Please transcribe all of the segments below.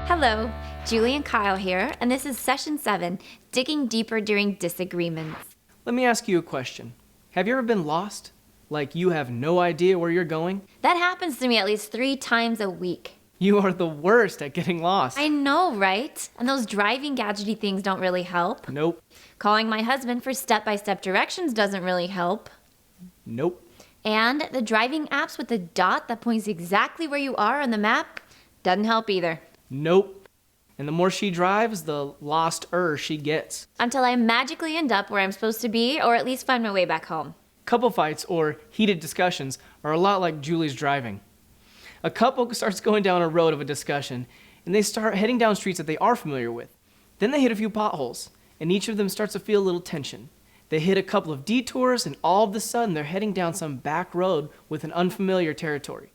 Hello, Julie and Kyle here, and this is Session 7, Digging Deeper During Disagreements. Let me ask you a question. Have you ever been lost? Like you have no idea where you're going? That happens to me at least 3 times a week. You are the worst at getting lost. I know, right? And those driving gadgety things don't really help. Nope. Calling my husband for step-by-step directions doesn't really help. Nope. And the driving apps with the dot that points exactly where you are on the map doesn't help either. Nope. And the more she drives, the lost-er she gets. Until I magically end up where I'm supposed to be, or at least find my way back home. Couple fights, or heated discussions, are a lot like Julie's driving. A couple starts going down a road of a discussion, and they start heading down streets that they are familiar with. Then they hit a few potholes, and each of them starts to feel a little tension. They hit a couple of detours, and all of a sudden they're heading down some back road with an unfamiliar territory.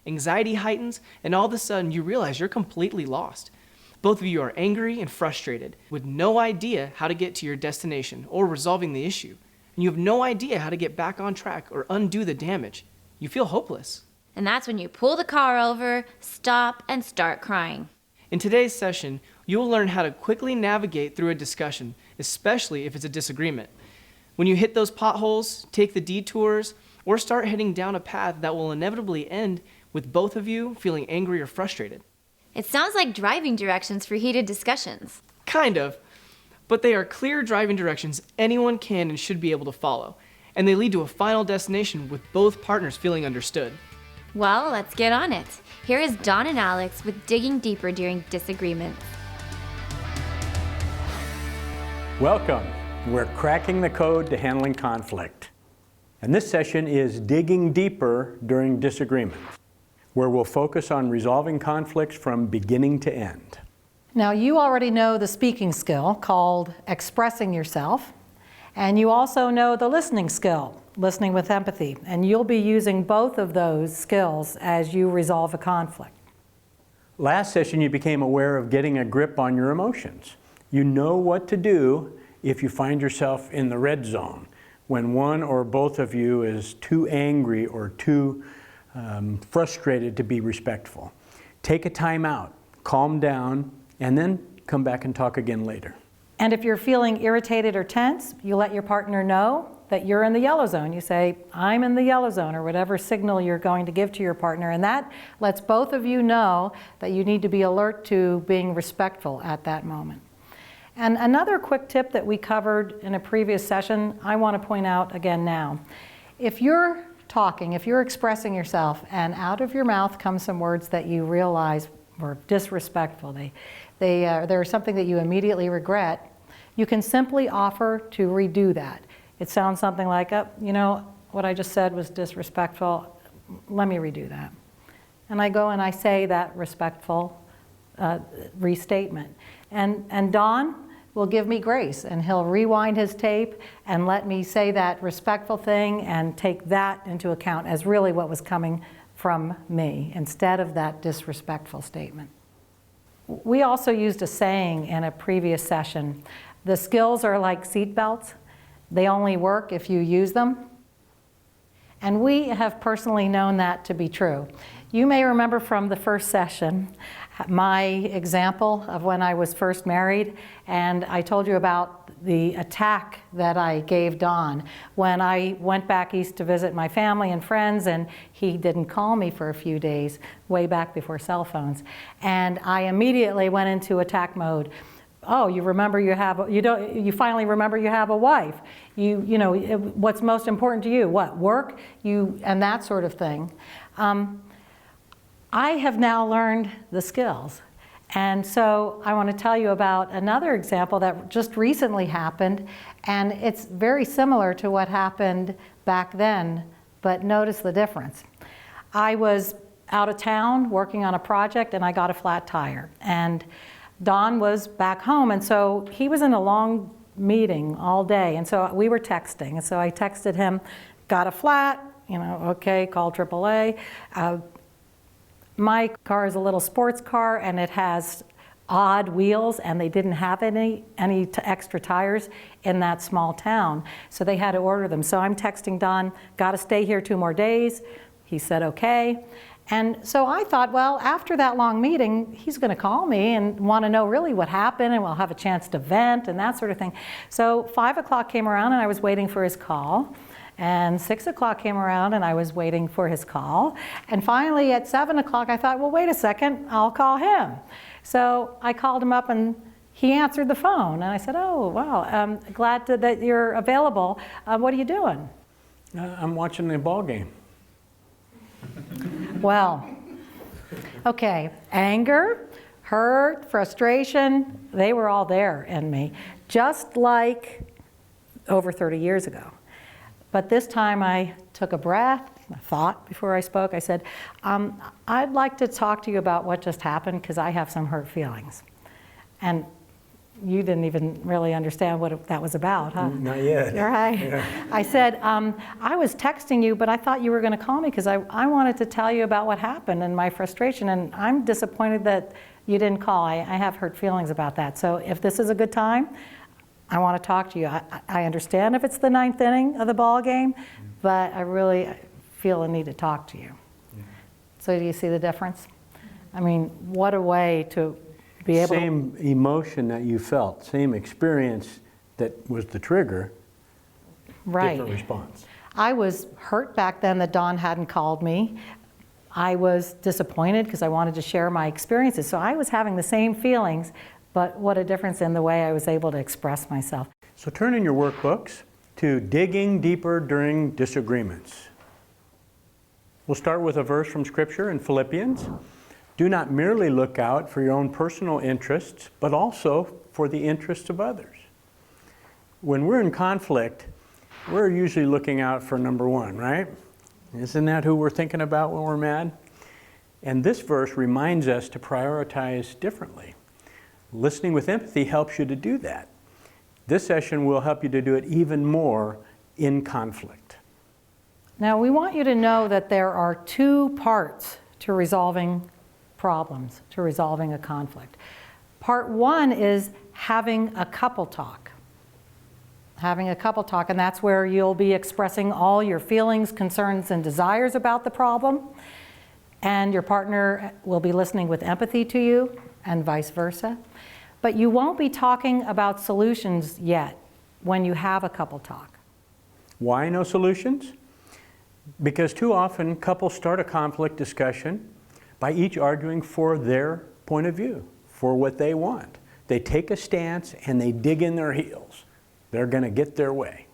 Anxiety heightens, and all of a sudden you realize you're completely lost. Both of you are angry and frustrated, with no idea how to get to your destination or resolving the issue. And you have no idea how to get back on track or undo the damage. You feel hopeless. And that's when you pull the car over, stop, and start crying. In today's session, you will learn how to quickly navigate through a discussion, especially if it's a disagreement. When you hit those potholes, take the detours, or start heading down a path that will inevitably end with both of you feeling angry or frustrated. It sounds like driving directions for heated discussions. Kind of, but they are clear driving directions anyone can and should be able to follow, and they lead to a final destination with both partners feeling understood. Well, let's get on it. Here is Don and Alex with Digging Deeper During Disagreements. Welcome. We're cracking the code to handling conflict. And this session is Digging Deeper During Disagreements, where we'll focus on resolving conflicts from beginning to end. Now, you already know the speaking skill called expressing yourself, and you also know the listening skill, listening with empathy, and you'll be using both of those skills as you resolve a conflict. Last session, you became aware of getting a grip on your emotions. You know what to do if you find yourself in the red zone, when one or both of you is too angry or too frustrated to be respectful. Take a time out, calm down, and then come back and talk again later. And if you're feeling irritated or tense, you let your partner know that you're in the yellow zone. You say, I'm in the yellow zone, or whatever signal you're going to give to your partner, and that lets both of you know that you need to be alert to being respectful at that moment. And another quick tip that we covered in a previous session, I want to point out again now. If you're talking, if you're expressing yourself, and out of your mouth come some words that you realize were disrespectful, they're something that you immediately regret, you can simply offer to redo that. It sounds something like, you know, what I just said was disrespectful, let me redo that. And I go and I say that respectful restatement. And Don will give me grace, and he'll rewind his tape and let me say that respectful thing and take that into account as really what was coming from me instead of that disrespectful statement. We also used a saying in a previous session. The skills are like seat belts. They only work if you use them. And we have personally known that to be true. You may remember from the first session my example of when I was first married, and I told you about the attack that I gave Don when I went back east to visit my family and friends, and he didn't call me for a few days, way back before cell phones. And I immediately went into attack mode. Oh, you finally remember you have a wife. You know, what's most important to you? What, work? And that sort of thing. I have now learned the skills. And so I want to tell you about another example that just recently happened, and it's very similar to what happened back then, but notice the difference. I was out of town working on a project, and I got a flat tire. And Don was back home, and so he was in a long meeting all day, and so we were texting. And so I texted him, got a flat, okay, call AAA. My car is a little sports car, and it has odd wheels, and they didn't have any extra tires in that small town, so they had to order them. So I'm texting Don, got to stay here 2 more days. He said okay. And so I thought, well, after that long meeting, he's going to call me and want to know really what happened, and we'll have a chance to vent and that sort of thing. So 5 o'clock came around, and I was waiting for his call. And 6 o'clock came around, and I was waiting for his call. And finally, at 7 o'clock, I thought, well, wait a second, I'll call him. So I called him up, and he answered the phone. And I said, oh, wow, I'm glad that you're available. What are you doing? I'm watching the ball game. Well, okay, anger, hurt, frustration, they were all there in me, just like over 30 years ago. But this time I took a breath, a thought before I spoke. I said, I'd like to talk to you about what just happened because I have some hurt feelings. And you didn't even really understand what that was about, huh? Not yet. Right. Yeah. I said, I was texting you, but I thought you were going to call me because I wanted to tell you about what happened and my frustration, and I'm disappointed that you didn't call. I have hurt feelings about that. So if this is a good time, I want to talk to you. I understand if it's the 9th inning of the ball game, but I really feel a need to talk to you. Yeah. So do you see the difference? I mean, what a way to be able Same emotion that you felt, same experience that was the trigger, right. Different response. I was hurt back then that Don hadn't called me. I was disappointed because I wanted to share my experiences. So I was having the same feelings, but what a difference in the way I was able to express myself. So turn in your workbooks to Digging Deeper During Disagreements. We'll start with a verse from Scripture in Philippians. Do not merely look out for your own personal interests, but also for the interests of others. When we're in conflict, we're usually looking out for number one, right? Isn't that who we're thinking about when we're mad? And this verse reminds us to prioritize differently. Listening with empathy helps you to do that. This session will help you to do it even more in conflict. Now, we want you to know that there are 2 parts to resolving problems, to resolving a conflict. Part 1 is having a couple talk. Having a couple talk, and that's where you'll be expressing all your feelings, concerns, and desires about the problem. And your partner will be listening with empathy to you, and vice versa. But you won't be talking about solutions yet when you have a couple talk. Why no solutions? Because too often couples start a conflict discussion by each arguing for their point of view, for what they want. They take a stance and they dig in their heels. They're going to get their way.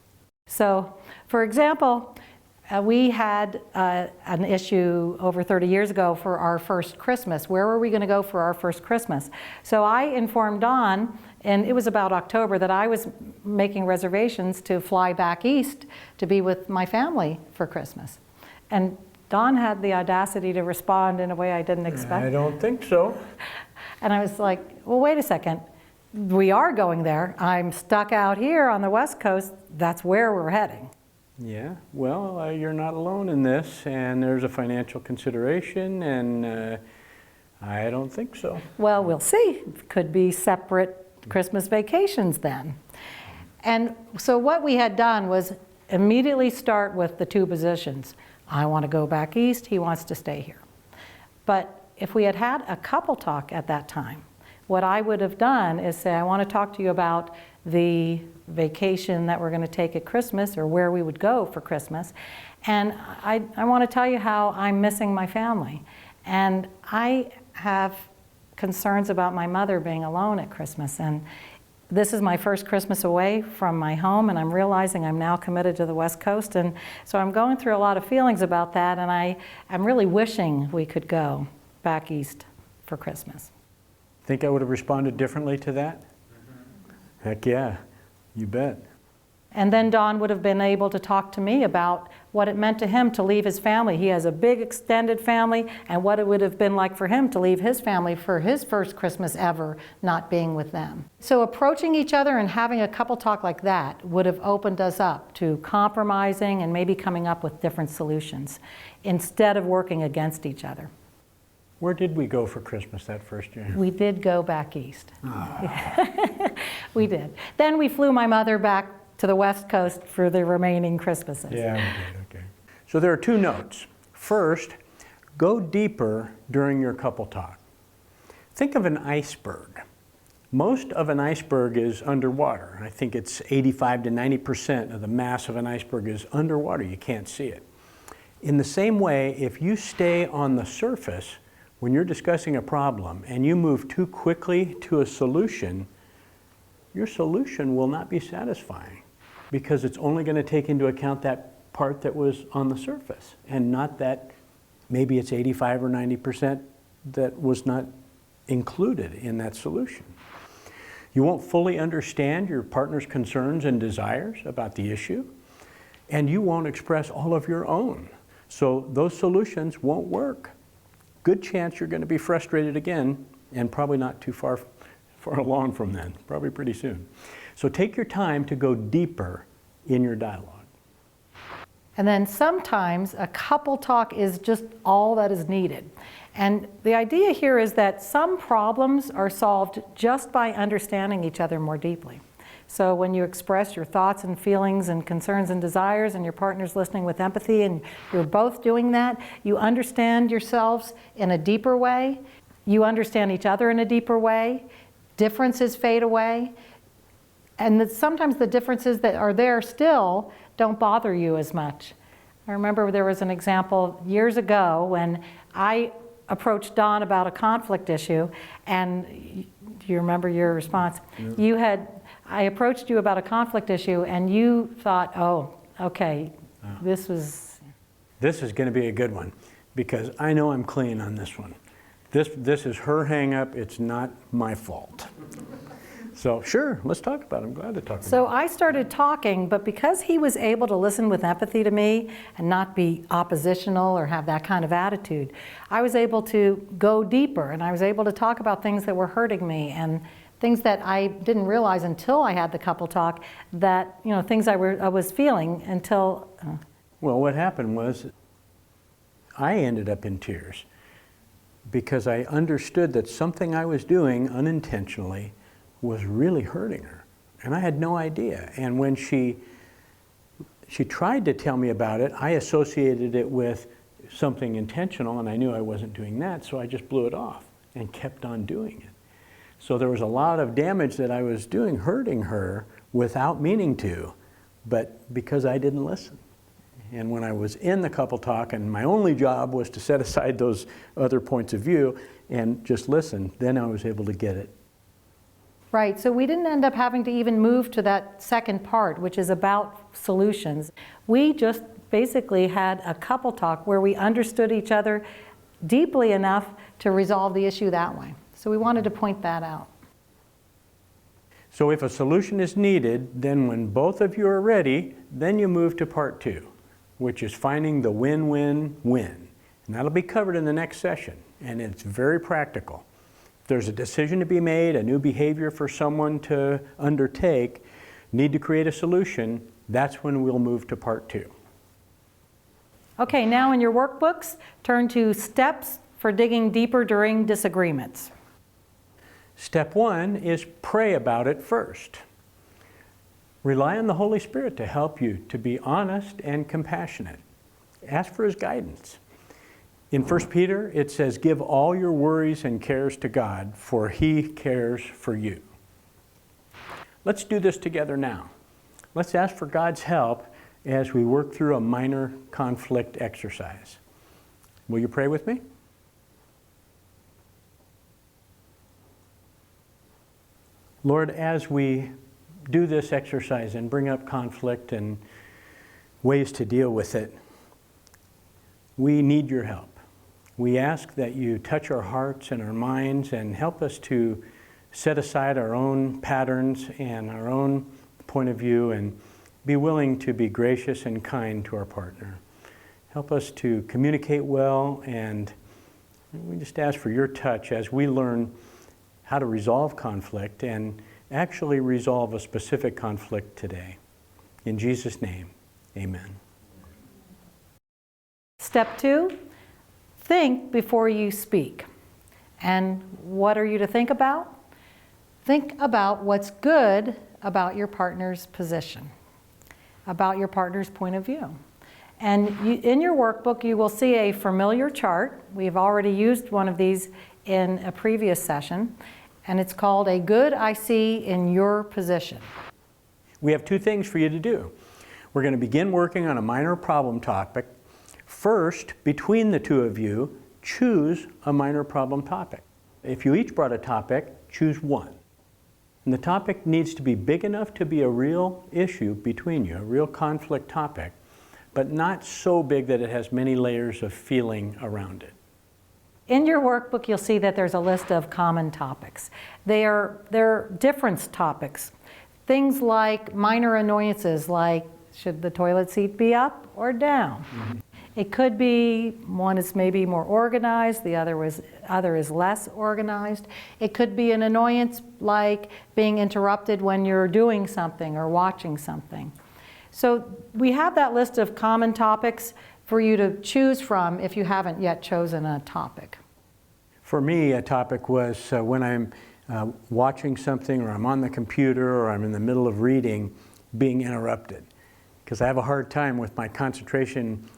So, for example, we had an issue over 30 years ago for our first Christmas. Where were we going to go for our first Christmas? So I informed Don, and it was about October, that I was making reservations to fly back east to be with my family for Christmas. And Don had the audacity to respond in a way I didn't expect. I don't think so. And I was like, well, wait a second. We are going there. I'm stuck out here on the West Coast. That's where we're heading. Yeah, well, you're not alone in this, and there's a financial consideration, and I don't think so. Well, we'll see. Could be separate Christmas vacations then. And so what we had done was immediately start with the 2 positions. I want to go back east, he wants to stay here. But if we had had a couple talk at that time, what I would have done is say, I want to talk to you about the vacation that we're going to take at Christmas, or where we would go for Christmas. And I want to tell you how I'm missing my family. And I have concerns about my mother being alone at Christmas. And this is my first Christmas away from my home, and I'm realizing I'm now committed to the West Coast. And so I'm going through a lot of feelings about that, and I'm really wishing we could go back east for Christmas. Think I would have responded differently to that? Heck yeah, you bet. And then Don would have been able to talk to me about what it meant to him to leave his family. He has a big extended family, and what it would have been like for him to leave his family for his first Christmas ever, not being with them. So approaching each other and having a couple talk like that would have opened us up to compromising and maybe coming up with different solutions instead of working against each other. Where did we go for Christmas that first year? We did go back east. We did. Then we flew my mother back to the West Coast for the remaining Christmases. Yeah, we did, okay. So there are two notes. First, go deeper during your couple talk. Think of an iceberg. Most of an iceberg is underwater. I think it's 85 to 90% of the mass of an iceberg is underwater. You can't see it. In the same way, if you stay on the surface when you're discussing a problem and you move too quickly to a solution, your solution will not be satisfying because it's only going to take into account that part that was on the surface and not that maybe it's 85 or 90% that was not included in that solution. You won't fully understand your partner's concerns and desires about the issue, and you won't express all of your own. So those solutions won't work. Good chance you're going to be frustrated again, and probably not too far along from then, probably pretty soon. So take your time to go deeper in your dialogue. And then sometimes a couple talk is just all that is needed. And the idea here is that some problems are solved just by understanding each other more deeply. So when you express your thoughts and feelings and concerns and desires and your partner's listening with empathy and you're both doing that, you understand yourselves in a deeper way, you understand each other in a deeper way, differences fade away, and that sometimes the differences that are there still don't bother you as much. I remember there was an example years ago when I approached Don about a conflict issue, and do you remember your response? Yeah. I approached you about a conflict issue, and you thought, oh, okay, this is going to be a good one, because I know I'm clean on this one. This is her hang-up, it's not my fault. So sure, let's talk about it. I'm glad to talk about it. So I started talking, but because he was able to listen with empathy to me and not be oppositional or have that kind of attitude, I was able to go deeper, and I was able to talk about things that were hurting me and things that I didn't realize until I had the couple talk, that, you know, things I was feeling until... Well, what happened was I ended up in tears because I understood that something I was doing unintentionally was really hurting her, and I had no idea. And when she tried to tell me about it, I associated it with something intentional, and I knew I wasn't doing that, so I just blew it off and kept on doing it. So there was a lot of damage that I was doing, hurting her without meaning to, but because I didn't listen. And when I was in the couple talk, and my only job was to set aside those other points of view and just listen, then I was able to get it. Right, so we didn't end up having to even move to that second part, which is about solutions. We just basically had a couple talk where we understood each other deeply enough to resolve the issue that way. So we wanted to point that out. So if a solution is needed, then when both of you are ready, then you move to part two, which is finding the win-win-win. And that'll be covered in the next session, and it's very practical. If there's a decision to be made, a new behavior for someone to undertake, need to create a solution, that's when we'll move to part two. Okay, now in your workbooks, turn to Steps for Digging Deeper During Disagreements. Step one is pray about it first. Rely on the Holy Spirit to help you to be honest and compassionate. Ask for His guidance. In 1 Peter, it says, give all your worries and cares to God, for He cares for you. Let's do this together now. Let's ask for God's help as we work through a minor conflict exercise. Will you pray with me? Lord, as we do this exercise and bring up conflict and ways to deal with it, we need your help. We ask that you touch our hearts and our minds and help us to set aside our own patterns and our own point of view and be willing to be gracious and kind to our partner. Help us to communicate well, and we just ask for your touch as we learn how to resolve conflict and actually resolve a specific conflict today. In Jesus' name, amen. Step 2, think before you speak. And what are you to think about? Think about what's good about your partner's position, about your partner's point of view. And in your workbook, you will see a familiar chart. We've already used one of these in a previous session, and it's called A Good I See in Your Position. We have 2 things for you to do. We're going to begin working on a minor problem topic. First, between the 2 of you, choose a minor problem topic. If you each brought a topic, choose one. And the topic needs to be big enough to be a real issue between you, a real conflict topic, but not so big that it has many layers of feeling around it. In your workbook, you'll see that there's a list of common topics. They're difference topics. Things like minor annoyances, like should the toilet seat be up or down? Mm-hmm. It could be one is maybe more organized, the other is less organized. It could be an annoyance like being interrupted when you're doing something or watching something. So we have that list of common topics for you to choose from if you haven't yet chosen a topic. For me, a topic was when I'm watching something, or I'm on the computer, or I'm in the middle of reading, being interrupted. Because I have a hard time with my concentration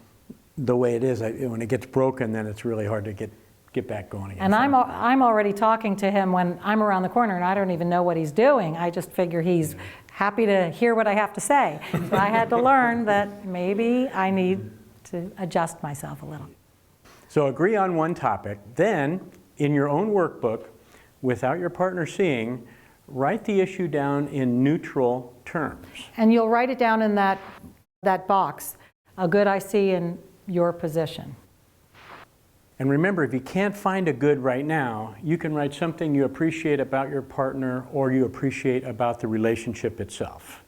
the way it is. When it gets broken, then it's really hard to get back going again. And I'm already talking to him when I'm around the corner and I don't even know what he's doing. I just figure he's happy to hear what I have to say. So I had to learn that maybe I need to adjust myself a little. So agree on one topic. Then, in your own workbook, without your partner seeing, write the issue down in neutral terms. And you'll write it down in that box, a good I see in your position. And remember, if you can't find a good right now, you can write something you appreciate about your partner or you appreciate about the relationship itself.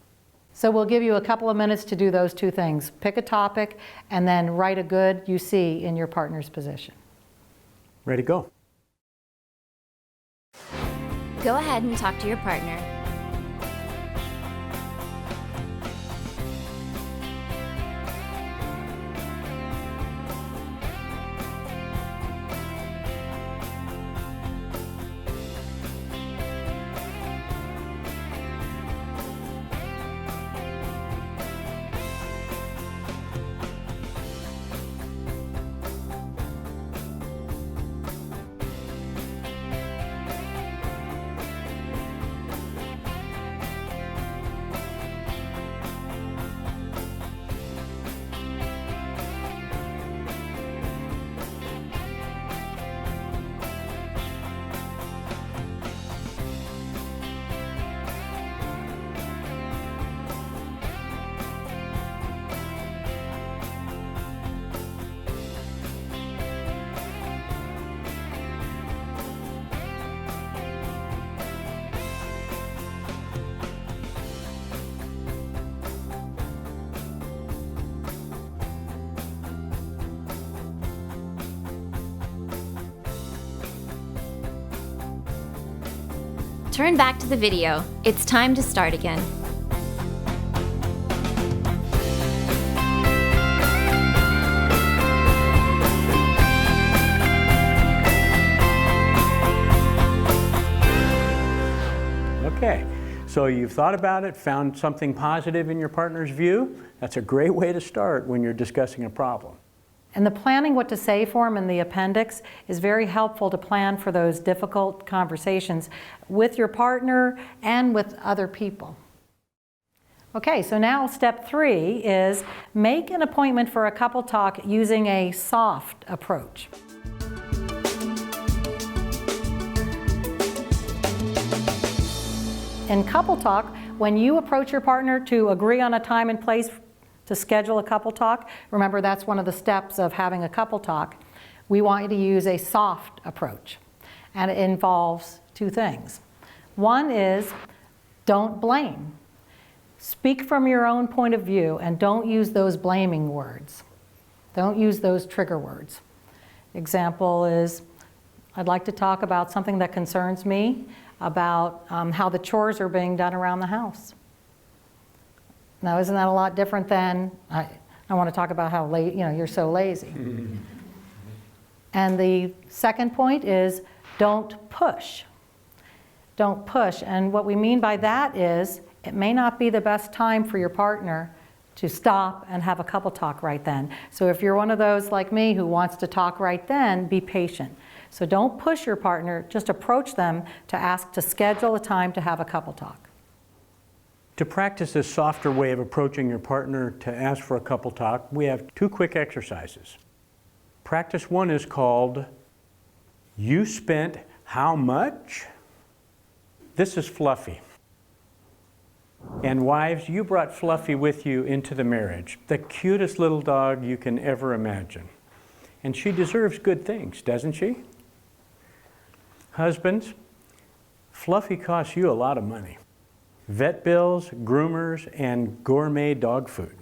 So we'll give you a couple of minutes to do those 2 things. Pick a topic and then write a good you see in your partner's position. Ready to go. Go ahead and talk to your partner. Turn back to the video. It's time to start again. Okay, so you've thought about it, found something positive in your partner's view. That's a great way to start when you're discussing a problem. And the planning what to say form in the appendix is very helpful to plan for those difficult conversations with your partner and with other people. Okay, so now step 3 is make an appointment for a couple talk using a soft approach. In couple talk, when you approach your partner to agree on a time and place to schedule a couple talk, remember that's one of the steps of having a couple talk, we want you to use a soft approach. And it involves 2 things. One is don't blame. Speak from your own point of view and don't use those blaming words. Don't use those trigger words. Example is, I'd like to talk about something that concerns me, about how the chores are being done around the house. Now, isn't that a lot different than, I want to talk about how you're so lazy. And the second point is, don't push. Don't push. And what we mean by that is, it may not be the best time for your partner to stop and have a couple talk right then. So if you're one of those like me who wants to talk right then, be patient. So don't push your partner, just approach them to ask to schedule a time to have a couple talk. To practice this softer way of approaching your partner to ask for a couple talk, we have 2 quick exercises. Practice 1 is called, "You spent how much?" This is Fluffy. And wives, you brought Fluffy with you into the marriage, the cutest little dog you can ever imagine. And she deserves good things, doesn't she? Husbands, Fluffy costs you a lot of money. Vet bills, groomers, and gourmet dog food.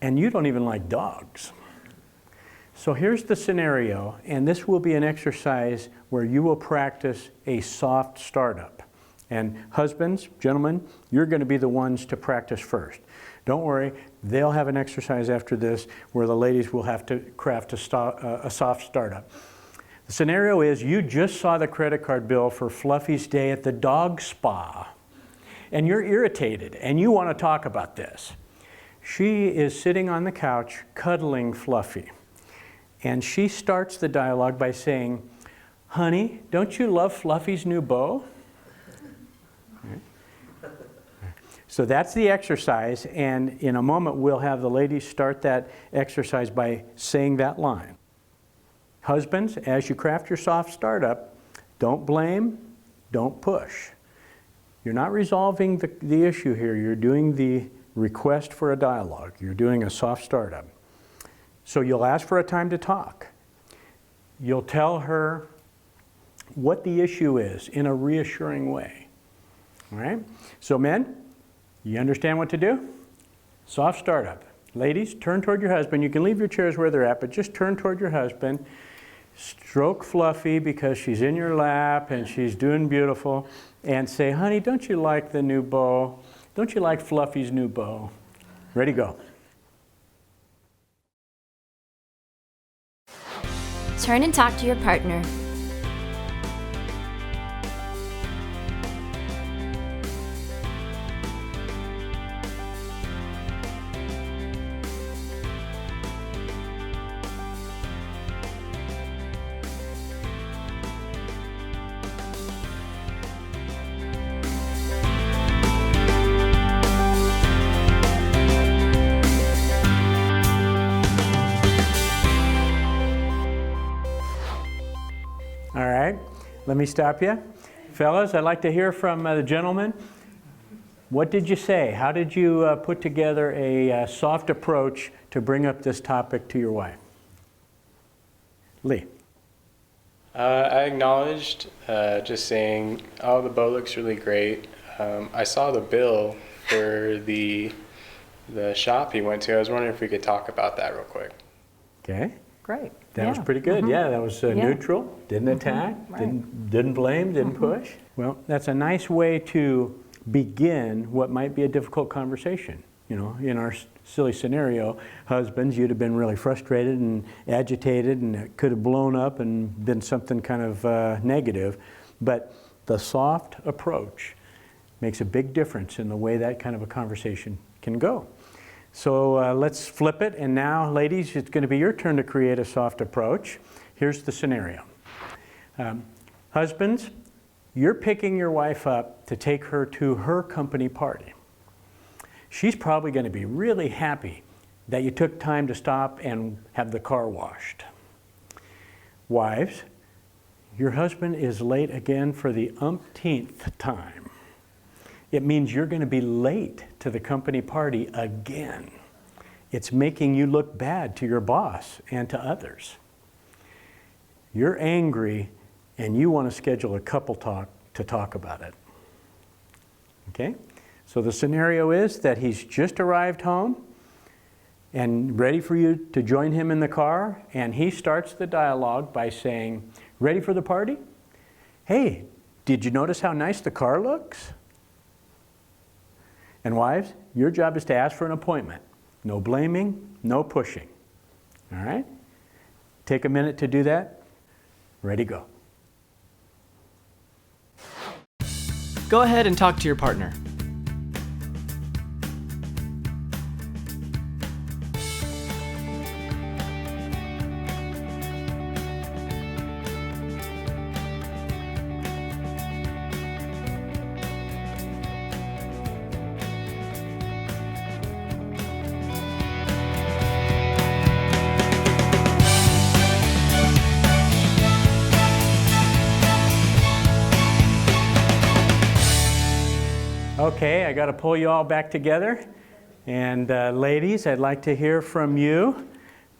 And you don't even like dogs. So here's the scenario, and this will be an exercise where you will practice a soft startup. And husbands, gentlemen, you're going to be the ones to practice first. Don't worry, they'll have an exercise after this where the ladies will have to craft a soft startup. The scenario is you just saw the credit card bill for Fluffy's day at the dog spa. And you're irritated, and you want to talk about this. She is sitting on the couch, cuddling Fluffy. And she starts the dialogue by saying, "Honey, don't you love Fluffy's new bow?" So that's the exercise, and in a moment we'll have the ladies start that exercise by saying that line. Husbands, as you craft your soft startup, don't blame, don't push. You're not resolving the issue here. You're doing the request for a dialogue. You're doing a soft startup. So you'll ask for a time to talk. You'll tell her what the issue is in a reassuring way. All right? So men, you understand what to do? Soft startup. Ladies, turn toward your husband. You can leave your chairs where they're at, but just turn toward your husband. Stroke Fluffy because she's in your lap and she's doing beautiful. And say, "Honey, don't you like the new bow? Don't you like Fluffy's new bow?" Ready, go. Turn and talk to your partner. All right, let me stop you. Fellas, I'd like to hear from the gentleman. What did you say? How did you put together a soft approach to bring up this topic to your wife? Lee. I acknowledged, just saying, "Oh, the bow looks really great." I saw the bill for the shop he went to. I was wondering if we could talk about that real quick. Okay. Great. That was pretty good. Yeah, that was neutral, didn't attack, Right. didn't blame, didn't push. Well, that's a nice way to begin what might be a difficult conversation. You know, in our silly scenario, husbands, you'd have been really frustrated and agitated, and it could have blown up and been something kind of negative. But the soft approach makes a big difference in the way that kind of a conversation can go. So let's flip it, and now, ladies, it's going to be your turn to create a soft approach. Here's the scenario. Husbands, you're picking your wife up to take her to her company party. She's probably going to be really happy that you took time to stop and have the car washed. Wives, your husband is late again for the umpteenth time. It means you're going to be late to the company party again. It's making you look bad to your boss and to others. You're angry and you want to schedule a couple talk to talk about it. Okay? So the scenario is that he's just arrived home and ready for you to join him in the car, and he starts the dialogue by saying, "Ready for the party? Hey, did you notice how nice the car looks?" And wives, your job is to ask for an appointment. No blaming, no pushing. All right? Take a minute to do that. Ready, go. Go ahead and talk to your partner. Okay, I got to pull you all back together. And ladies, I'd like to hear from you.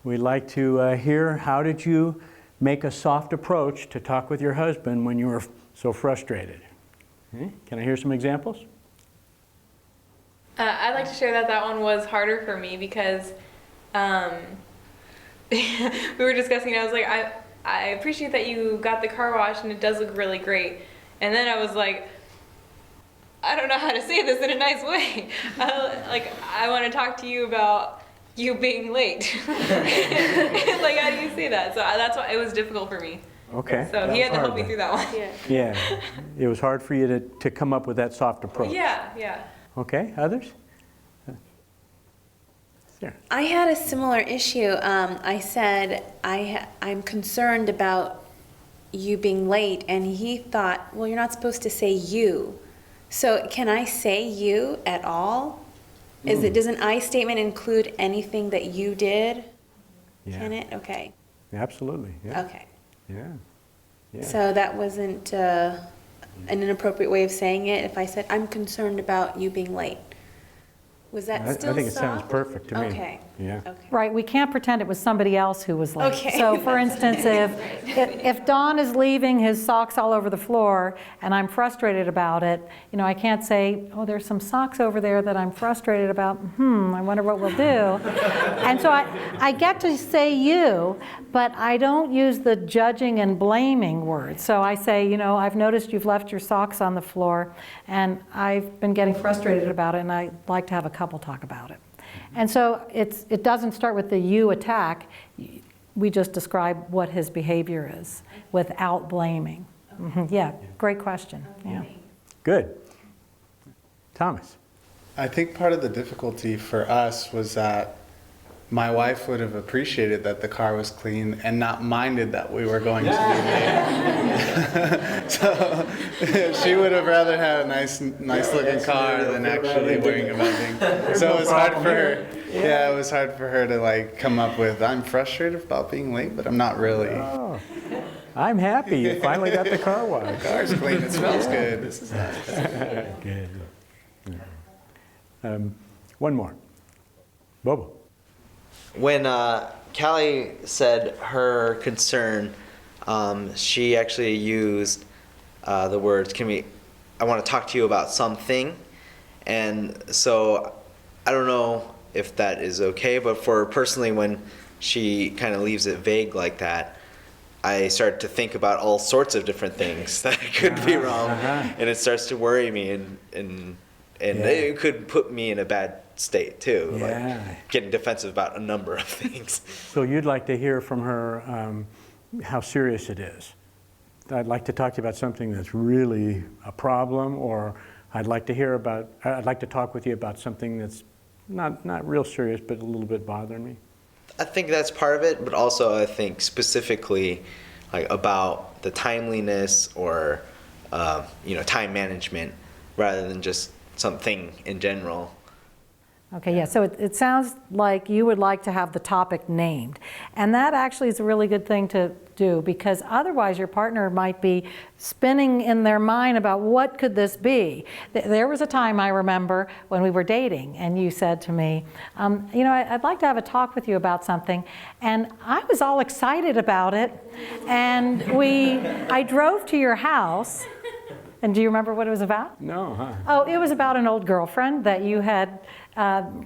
We'd like to hear, how did you make a soft approach to talk with your husband when you were so frustrated? Okay. Can I hear some examples? I'd like to share that one was harder for me because we were discussing, and I was like, I appreciate that you got the car washed and it does look really great. And then I was like, I don't know how to say this in a nice way. I want to talk to you about you being late. Like, how do you say that? So that's why it was difficult for me. Okay. So he had to help me through that one. Yeah, it was hard for you to come up with that soft approach. Yeah. Okay, others? Sarah. I had a similar issue. I said, I'm concerned about you being late, and he thought, well, you're not supposed to say you. So can I say you at all? Does an I statement include anything that you did? Yeah. Can it? Okay. Absolutely, yeah. Okay. Yeah. So that wasn't an inappropriate way of saying it if I said, I'm concerned about you being late. Was that still I think it sounds soft? perfect to me. Okay. Yeah. Okay. Right, we can't pretend it was somebody else who was late. Okay. So for instance, if Don is leaving his socks all over the floor and I'm frustrated about it, I can't say, oh, there's some socks over there that I'm frustrated about. I wonder what we'll do. And so I get to say you, but I don't use the judging and blaming words. So I say, I've noticed you've left your socks on the floor and I've been getting frustrated about it, and I'd like to have a couple talk about it. And so it doesn't start with the you attack. We just describe what his behavior is without blaming. Yeah, great question. Yeah. Good. Thomas. I think part of the difficulty for us was that my wife would have appreciated that the car was clean and not minded that we were going to be late. So she would have rather had a nice looking car than actually worrying about things. So it was hard for her. Yeah, it was hard for her to come up with, I'm frustrated about being late, but I'm not really. Oh, I'm happy you finally got the car washed. The car's clean, it smells good. This is nice. Good. One more. Bobo. When Callie said her concern, she actually used the words, I want to talk to you about something. And so I don't know if that is okay, but for personally, when she kind of leaves it vague like that, I start to think about all sorts of different things that could be wrong, and it starts to worry me, and it could put me in a bad state too, like getting defensive about a number of things. So you'd like to hear from her how serious it is. I'd like to talk to you about something that's really a problem, or I'd like to talk with you about something that's not real serious, but a little bit bothering me. I think that's part of it, but also I think specifically about the timeliness or time management rather than just something in general. Okay, yeah, so it sounds like you would like to have the topic named. And that actually is a really good thing to do, because otherwise your partner might be spinning in their mind about what could this be. There was a time I remember when we were dating and you said to me, I'd like to have a talk with you about something. And I was all excited about it. And I drove to your house. And do you remember what it was about? No, huh? Oh, it was about an old girlfriend that you had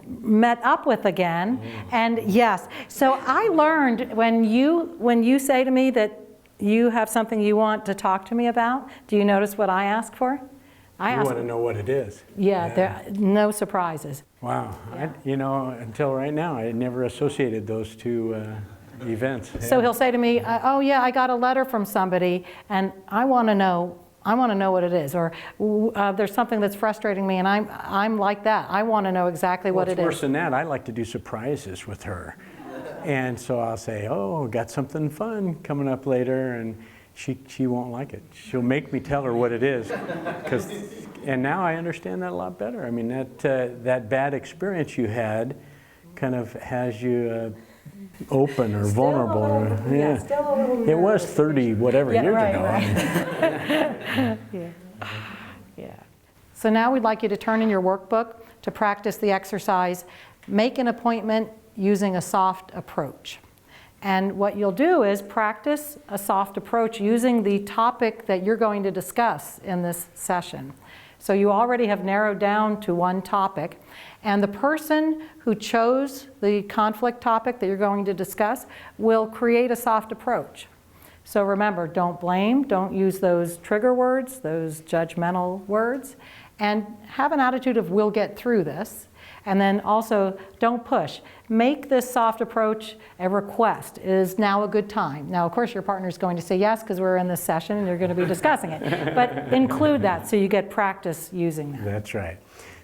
met up with again. And yes, so I learned when you say to me that you have something you want to talk to me about, do you notice what I ask for? I You ask, want to know what it is. yeah, there no surprises. Wow. Until right now, I had never associated those two events. So he'll say to me, oh yeah, I got a letter from somebody and I want to know what it is, or there's something that's frustrating me and I'm like that. I want to know exactly what it What's worse is. than that, I like to do surprises with her. And so I'll say, oh, got something fun coming up later, and she won't like it. She'll make me tell her what it is. And now I understand that a lot better. I mean, that bad experience you had kind of has you open or vulnerable. It was 30 whatever years ago. Yeah. So now we'd like you to turn in your workbook to practice the exercise, make an appointment using a soft approach. And what you'll do is practice a soft approach using the topic that you're going to discuss in this session. So you already have narrowed down to one topic, and the person who chose the conflict topic that you're going to discuss will create a soft approach. So remember, don't blame, don't use those trigger words, those judgmental words, and have an attitude of we'll get through this. And then also, don't push. Make this soft approach a request. Is now a good time? Now, of course, your partner's going to say yes because we're in this session and you're going to be discussing it. But include that so you get practice using that. That's right.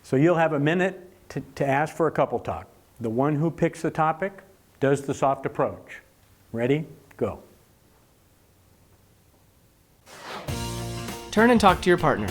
So you'll have a minute to ask for a couple talk. The one who picks the topic does the soft approach. Ready? Go. Turn and talk to your partner.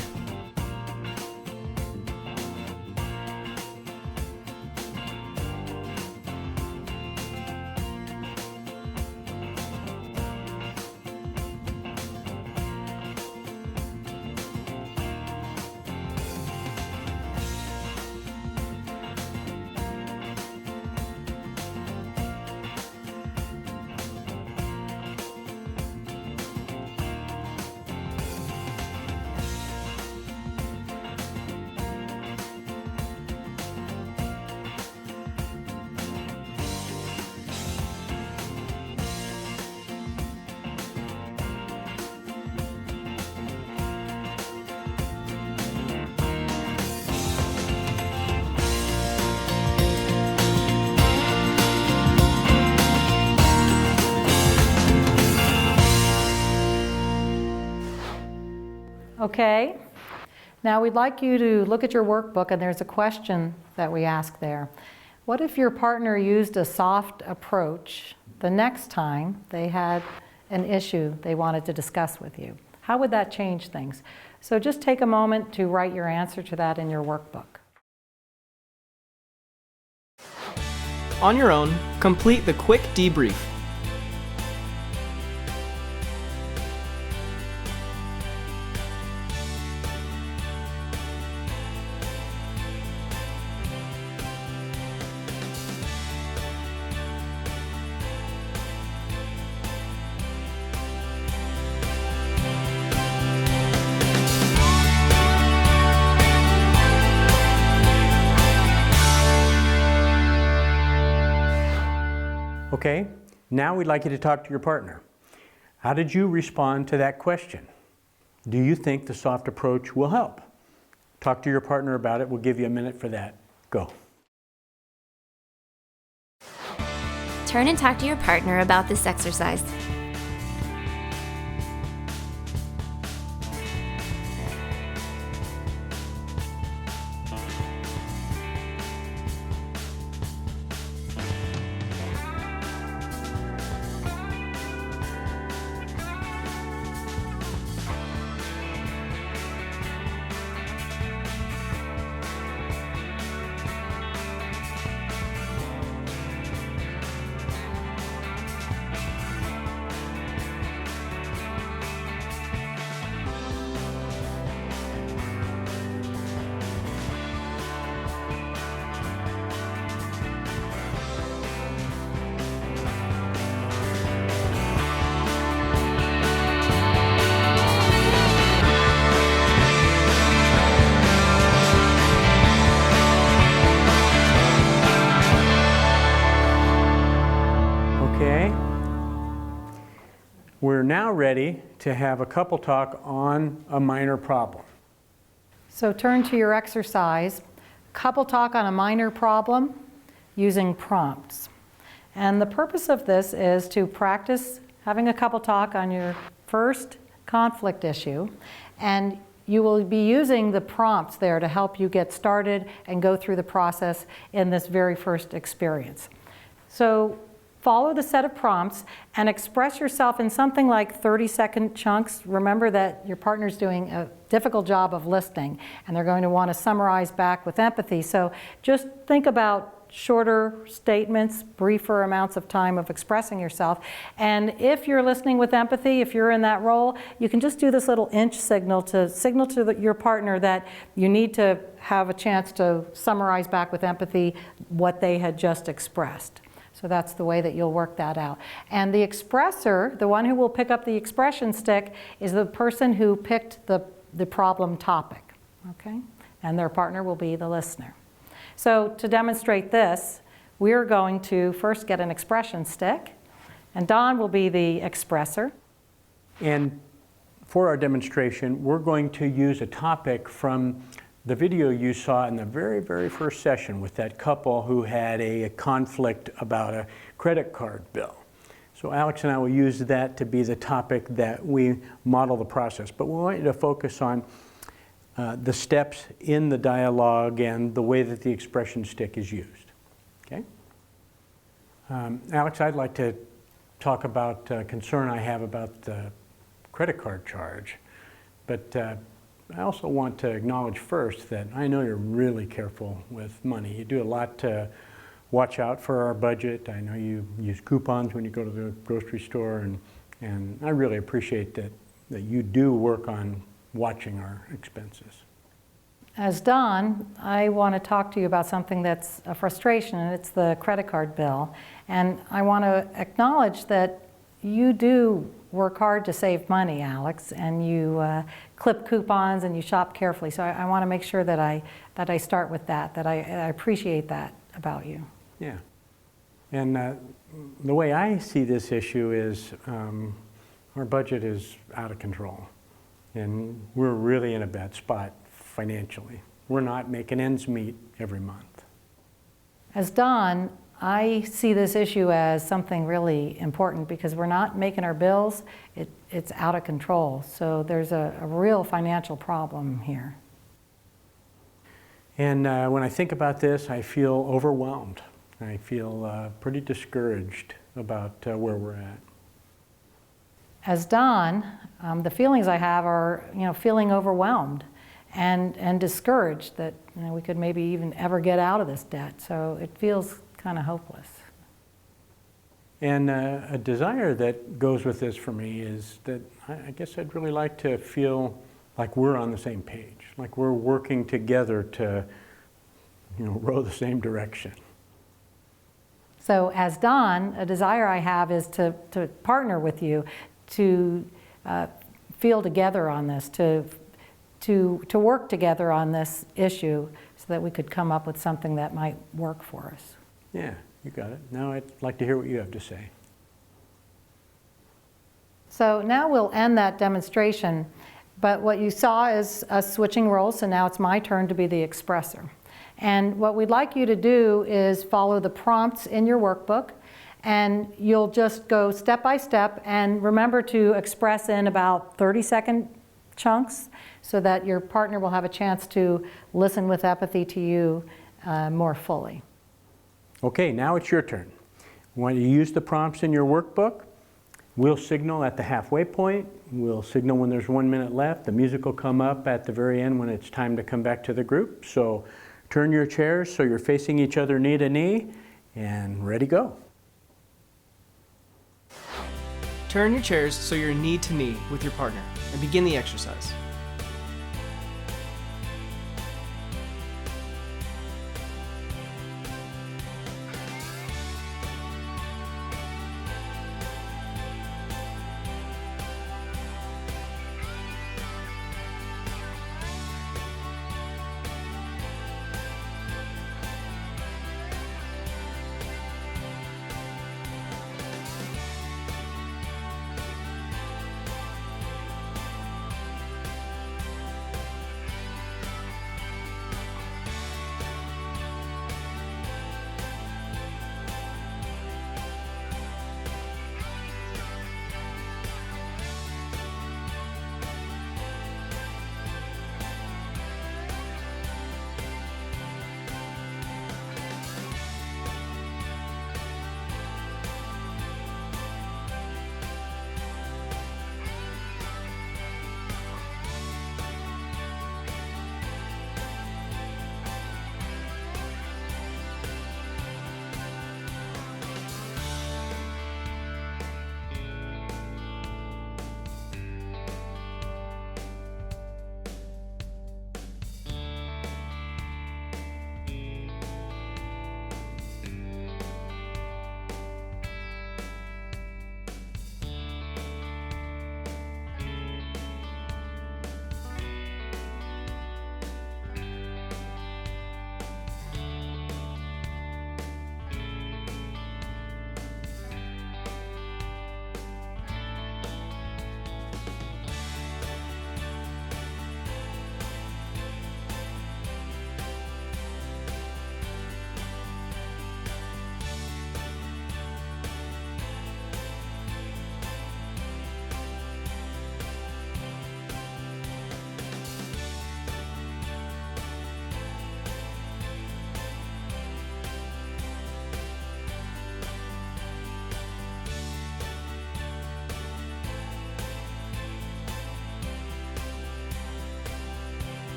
Okay, now we'd like you to look at your workbook, and there's a question that we ask there. What if your partner used a soft approach the next time they had an issue they wanted to discuss with you? How would that change things? So just take a moment to write your answer to that in your workbook. On your own, complete the quick debrief. Okay, now we'd like you to talk to your partner. How did you respond to that question? Do you think the soft approach will help? Talk to your partner about it. We'll give you a minute for that. Go. Turn and talk to your partner about this exercise. now ready to have a couple talk on a minor problem. So turn to your exercise, couple talk on a minor problem using prompts. And the purpose of this is to practice having a couple talk on your first conflict issue, and you will be using the prompts there to help you get started and go through the process in this very first experience. So follow the set of prompts and express yourself in something like 30-second chunks. Remember that your partner's doing a difficult job of listening, and they're going to want to summarize back with empathy. So just think about shorter statements, briefer amounts of time of expressing yourself. And if you're listening with empathy, if you're in that role, you can just do this little inch signal to your partner that you need to have a chance to summarize back with empathy what they had just expressed. So that's the way that you'll work that out. And the expressor, the one who will pick up the expression stick, is the person who picked the problem topic, okay? And their partner will be the listener. So to demonstrate this, we're going to first get an expression stick, and Don will be the expressor. And for our demonstration, we're going to use a topic from the video you saw in the very, very first session with that couple who had a conflict about a credit card bill. So Alex and I will use that to be the topic that we model the process. But we want you to focus on the steps in the dialogue and the way that the expression stick is used. Okay? Alex, I'd like to talk about a concern I have about the credit card charge. But I also want to acknowledge first that I know you're really careful with money. You do a lot to watch out for our budget. I know you use coupons when you go to the grocery store, and I really appreciate that you do work on watching our expenses. As Don, I want to talk to you about something that's a frustration, and it's the credit card bill. And I want to acknowledge that you do work hard to save money, Alex, and you clip coupons and you shop carefully. So I want to make sure that I start with that I appreciate that about you. Yeah. And the way I see this issue is our budget is out of control. And we're really in a bad spot financially. We're not making ends meet every month. As Don, I see this issue as something really important because we're not making our bills. It's out of control. So there's a real financial problem here. And when I think about this, I feel overwhelmed. I feel pretty discouraged about where we're at. As Don, the feelings I have are, feeling overwhelmed and discouraged that we could maybe even ever get out of this debt. So it feels kind of hopeless. And a desire that goes with this for me is that I guess I'd really like to feel like we're on the same page, like we're working together to, row the same direction. So as Don, a desire I have is to partner with you, to feel together on this, to work together on this issue so that we could come up with something that might work for us. Yeah, you got it. Now I'd like to hear what you have to say. So now we'll end that demonstration, but what you saw is us switching roles, so now it's my turn to be the expressor. And what we'd like you to do is follow the prompts in your workbook, and you'll just go step by step and remember to express in about 30-second chunks so that your partner will have a chance to listen with empathy to you more fully. Okay, now it's your turn. When you use the prompts in your workbook, we'll signal at the halfway point. We'll signal when there's 1 minute left. The music will come up at the very end when it's time to come back to the group. So turn your chairs so you're facing each other knee to knee, and ready, go. Turn your chairs so you're knee to knee with your partner and begin the exercise.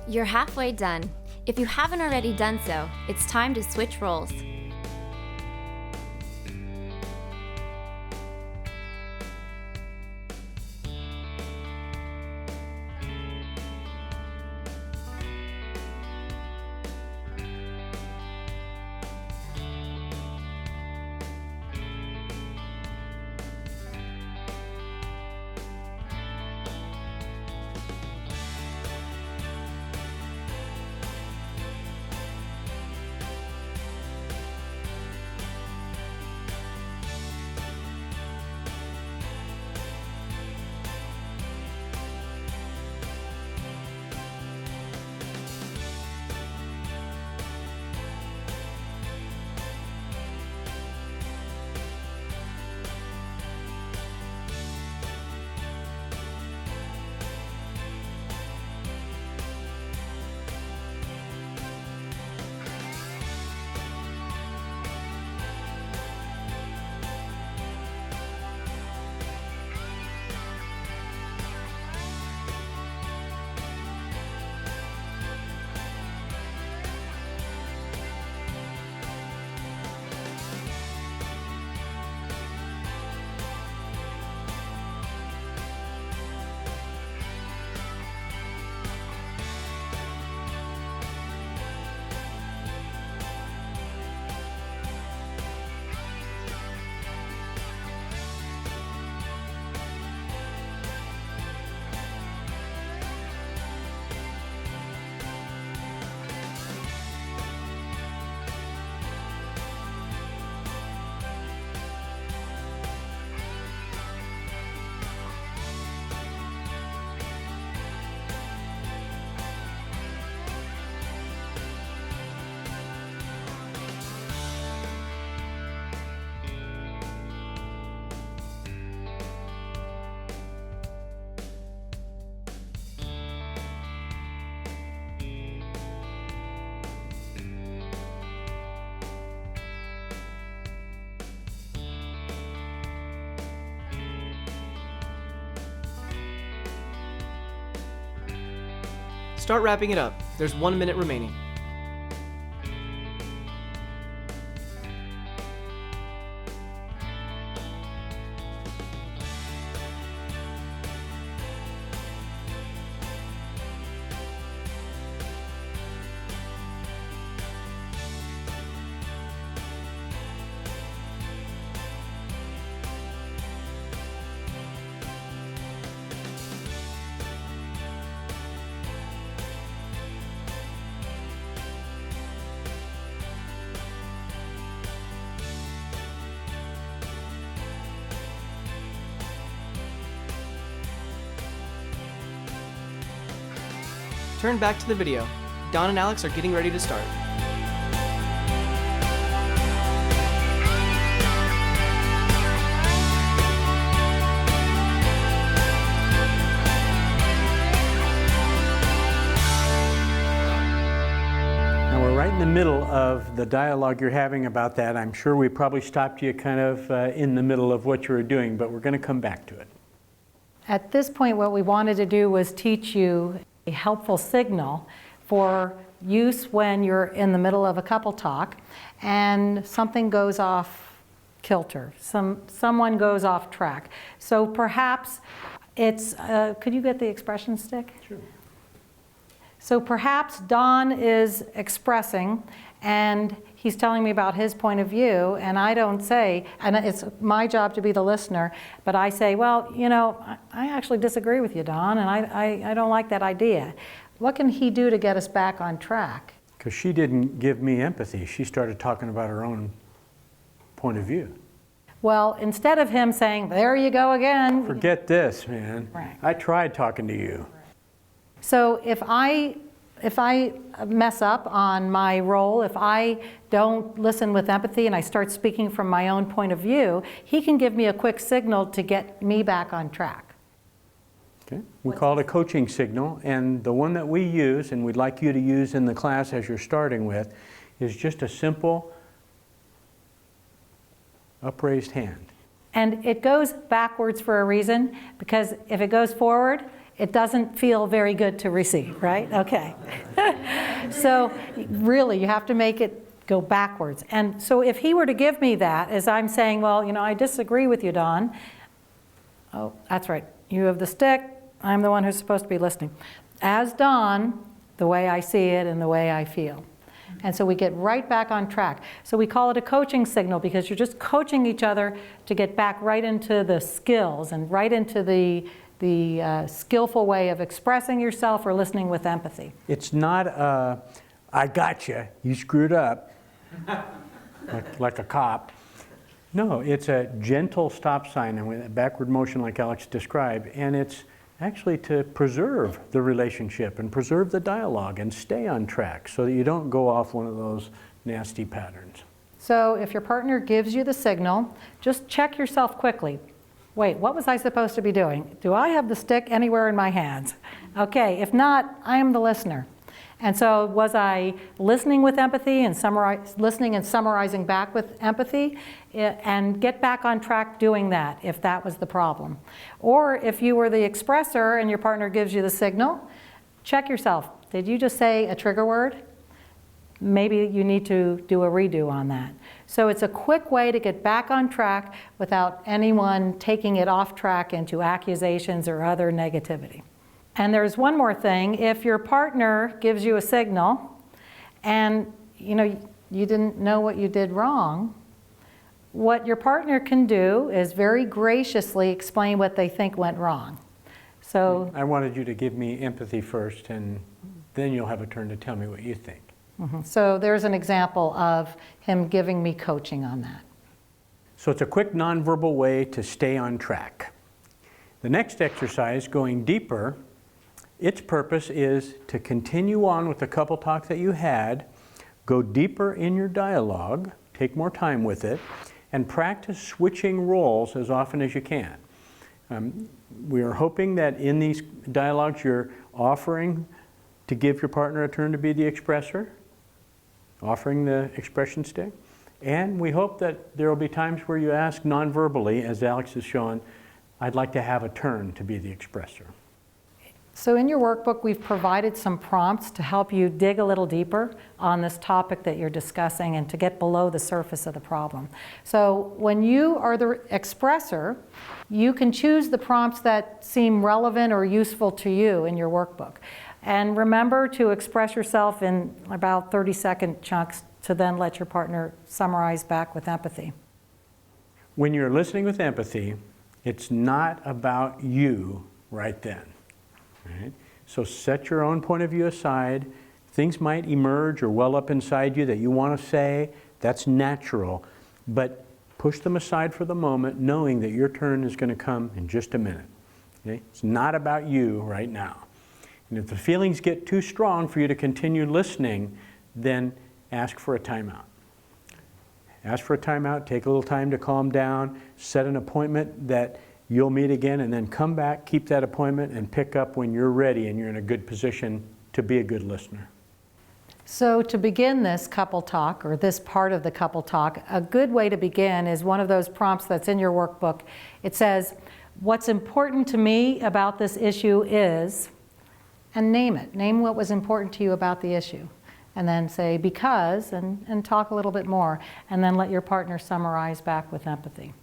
You're halfway done. If you haven't already done so, it's time to switch roles. Start wrapping it up. There's 1 minute remaining. Turn back to the video. Don and Alex are getting ready to start. Now we're right in the middle of the dialogue you're having about that. I'm sure we probably stopped you kind of in the middle of what you were doing, but we're going to come back to it. At this point, what we wanted to do was teach you a helpful signal for use when you're in the middle of a couple talk and something goes off kilter, someone goes off track. So perhaps it's, could you get the expression stick? Sure. So perhaps Don is expressing and he's telling me about his point of view, and I don't say, and it's my job to be the listener, but I say, well, you know, I actually disagree with you, Don, and I don't like that idea. What can he do to get us back on track? Because she didn't give me empathy. She started talking about her own point of view. Well, instead of him saying, there you go again. Forget this, man. Right. I tried talking to you. So if I mess up on my role, if I don't listen with empathy and I start speaking from my own point of view, he can give me a quick signal to get me back on track. Okay. We call it a coaching signal, and the one that we use, and we'd like you to use in the class as you're starting with, is just a simple upraised hand. And it goes backwards for a reason, because if it goes forward, it doesn't feel very good to receive, right? Okay. So really, you have to make it go backwards. And so if he were to give me that, as I'm saying, well, I disagree with you, Don. Oh, that's right. You have the stick. I'm the one who's supposed to be listening. As Don, the way I see it and the way I feel. And so we get right back on track. So we call it a coaching signal because you're just coaching each other to get back right into the skills and right into the skillful way of expressing yourself or listening with empathy. It's not I got you screwed up, like a cop. No, it's a gentle stop sign and with a backward motion like Alex described, and it's actually to preserve the relationship and preserve the dialogue and stay on track so that you don't go off one of those nasty patterns. So if your partner gives you the signal, just check yourself quickly. Wait, what was I supposed to be doing? Do I have the stick anywhere in my hands? Okay, if not, I am the listener. And so was I listening with empathy and listening and summarizing back with empathy? And get back on track doing that if that was the problem. Or if you were the expressor and your partner gives you the signal, check yourself. Did you just say a trigger word? Maybe you need to do a redo on that. So it's a quick way to get back on track without anyone taking it off track into accusations or other negativity. And there's one more thing. If your partner gives you a signal and you didn't know what you did wrong, what your partner can do is very graciously explain what they think went wrong. So I wanted you to give me empathy first, and then you'll have a turn to tell me what you think. So there's an example of him giving me coaching on that. So it's a quick nonverbal way to stay on track. The next exercise, going deeper, its purpose is to continue on with the couple talk that you had, go deeper in your dialogue, take more time with it, and practice switching roles as often as you can. We are hoping that in these dialogues you're offering to give your partner a turn to be the expressor, offering the expression stick, and we hope that there will be times where you ask non-verbally, as Alex has shown, I'd like to have a turn to be the expressor. So in your workbook, we've provided some prompts to help you dig a little deeper on this topic that you're discussing and to get below the surface of the problem. So when you are the expressor, you can choose the prompts that seem relevant or useful to you in your workbook. And remember to express yourself in about 30-second chunks to then let your partner summarize back with empathy. When you're listening with empathy, it's not about you right then. Right? So set your own point of view aside. Things might emerge or well up inside you that you want to say. That's natural. But push them aside for the moment, knowing that your turn is going to come in just a minute. Okay? It's not about you right now. And if the feelings get too strong for you to continue listening, then ask for a timeout. Ask for a timeout, take a little time to calm down, set an appointment that you'll meet again, and then come back, keep that appointment, and pick up when you're ready and you're in a good position to be a good listener. So to begin this couple talk, or this part of the couple talk, a good way to begin is one of those prompts that's in your workbook. It says, what's important to me about this issue is, and name it. Name what was important to you about the issue. And then say because, and talk a little bit more. And then let your partner summarize back with empathy.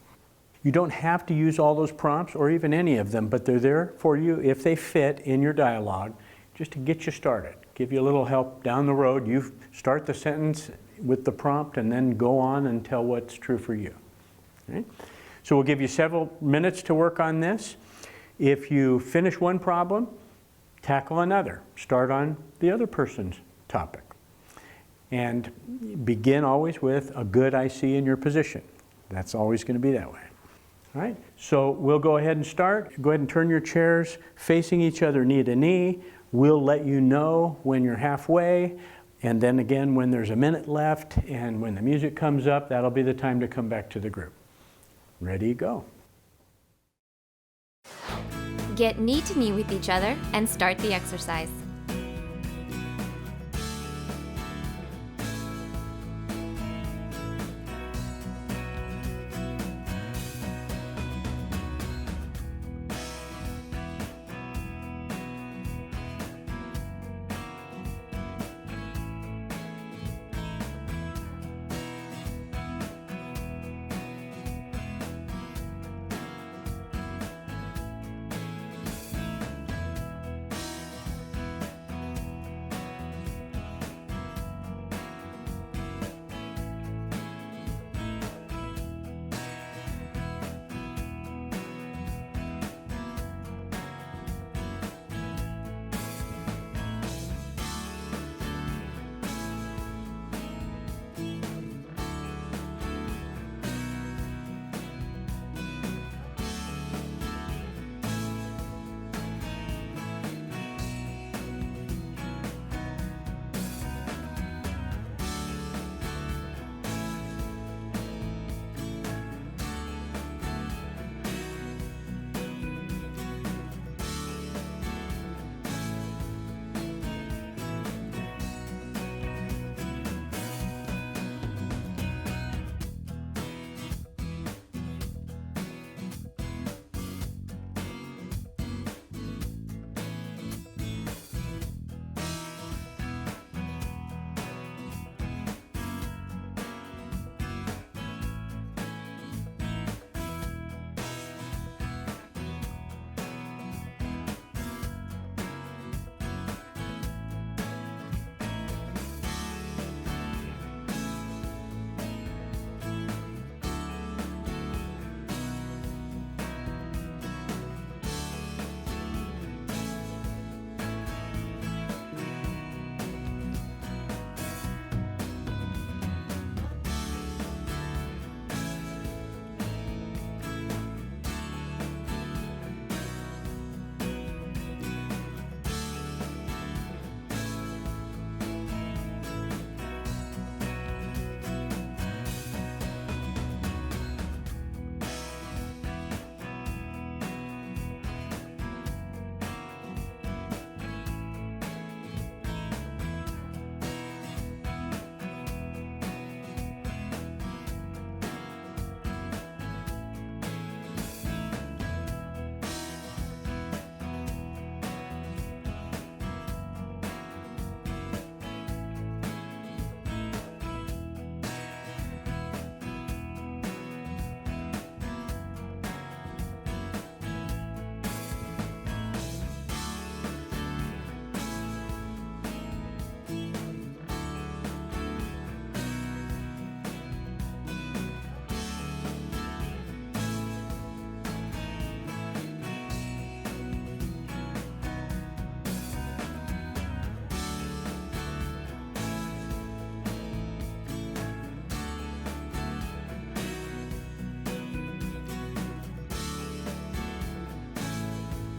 You don't have to use all those prompts or even any of them, but they're there for you if they fit in your dialogue, just to get you started. Give you a little help down the road. You start the sentence with the prompt and then go on and tell what's true for you. Okay? So we'll give you several minutes to work on this. If you finish one problem, tackle another. Start on the other person's topic. And begin always with a good I see in your position. That's always going to be that way. All right, so we'll go ahead and start. Go ahead and turn your chairs facing each other knee to knee. We'll let you know when you're halfway, and then again when there's a minute left, and when the music comes up, that'll be the time to come back to the group. Ready, go. Get knee to knee with each other and start the exercise.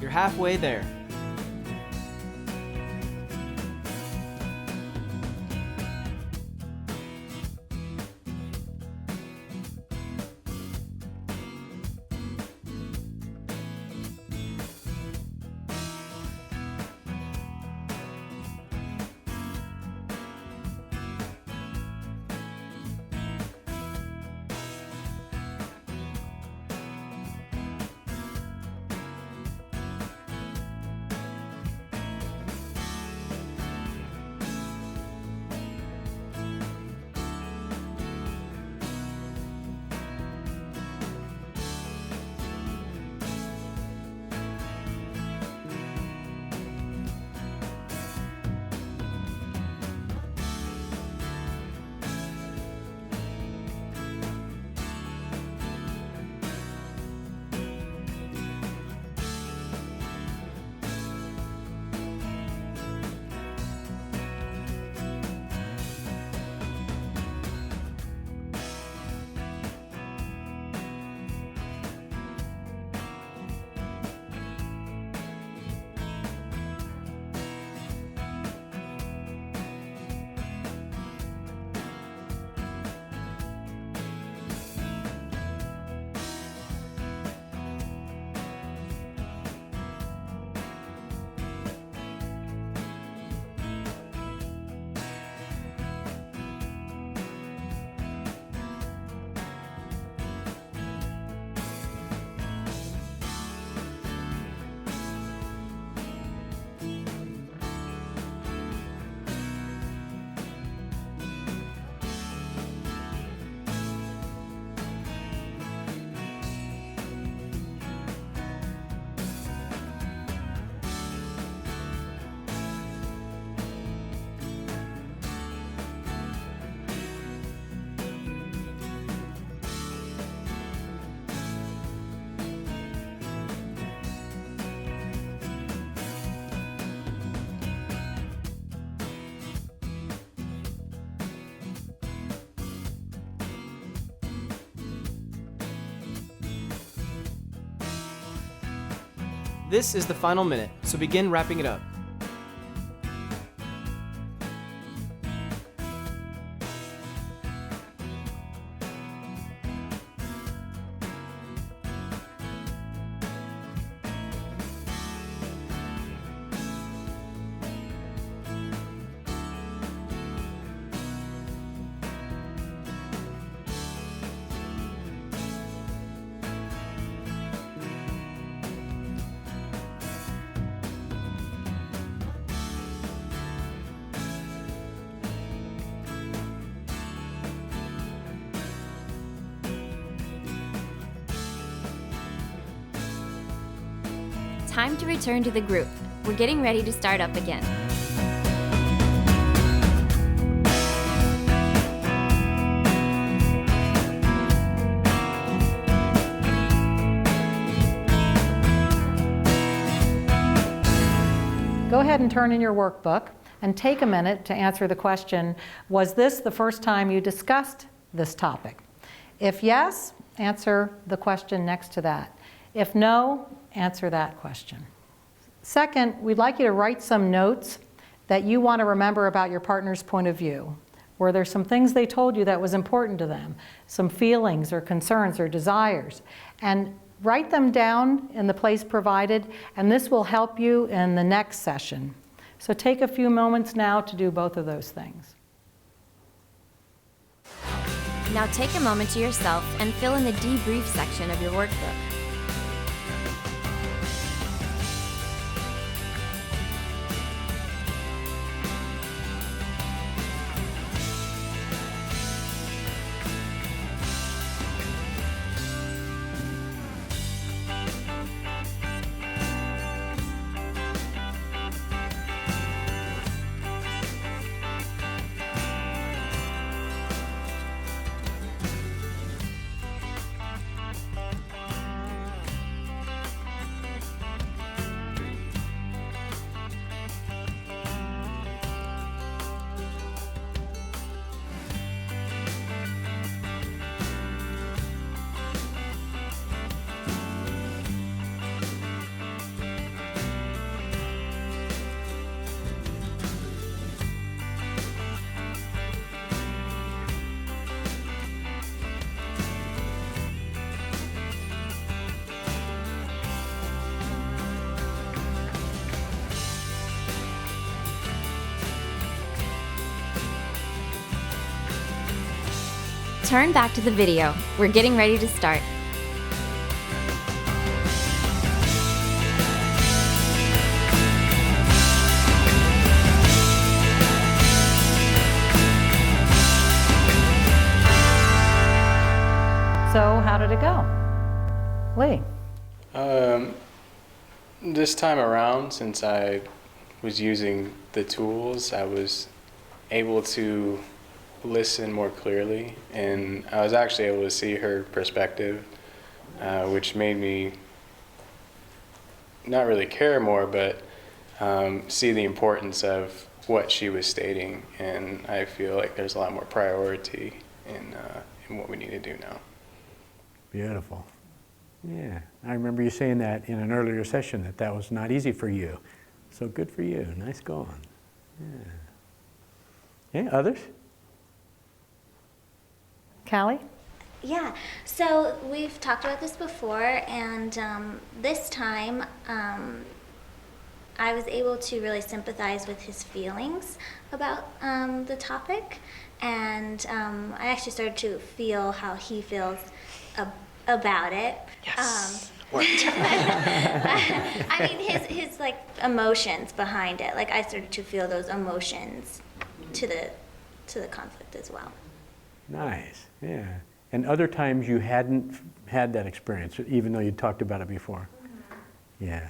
You're halfway there. This is the final minute, so begin wrapping it up. Time to return to the group. We're getting ready to start up again. Go ahead and turn in your workbook and take a minute to answer the question, was this the first time you discussed this topic? If yes, answer the question next to that. If no, answer that question. Second, we'd like you to write some notes that you want to remember about your partner's point of view. Were there some things they told you that was important to them? Some feelings or concerns or desires? And write them down in the place provided, and this will help you in the next session. So take a few moments now to do both of those things. Now take a moment to yourself and fill in the debrief section of your workbook. Return back to the video. We're getting ready to start. So how did it go? Lee? This time around, since I was using the tools, I was able to listen more clearly, and I was actually able to see her perspective, which made me not really care more, but see the importance of what she was stating, and I feel like there's a lot more priority in what we need to do now. Beautiful. Yeah, I remember you saying that in an earlier session, that was not easy for you. So good for you. Nice going. Yeah. Yeah, others? Callie? Yeah, so we've talked about this before, and this time I was able to really sympathize with his feelings about the topic, and I actually started to feel how he feels about it. Yes. I mean, his like emotions behind it. Like I started to feel those emotions to the conflict as well. Nice, yeah. And other times you hadn't had that experience, even though you talked about it before. Yeah,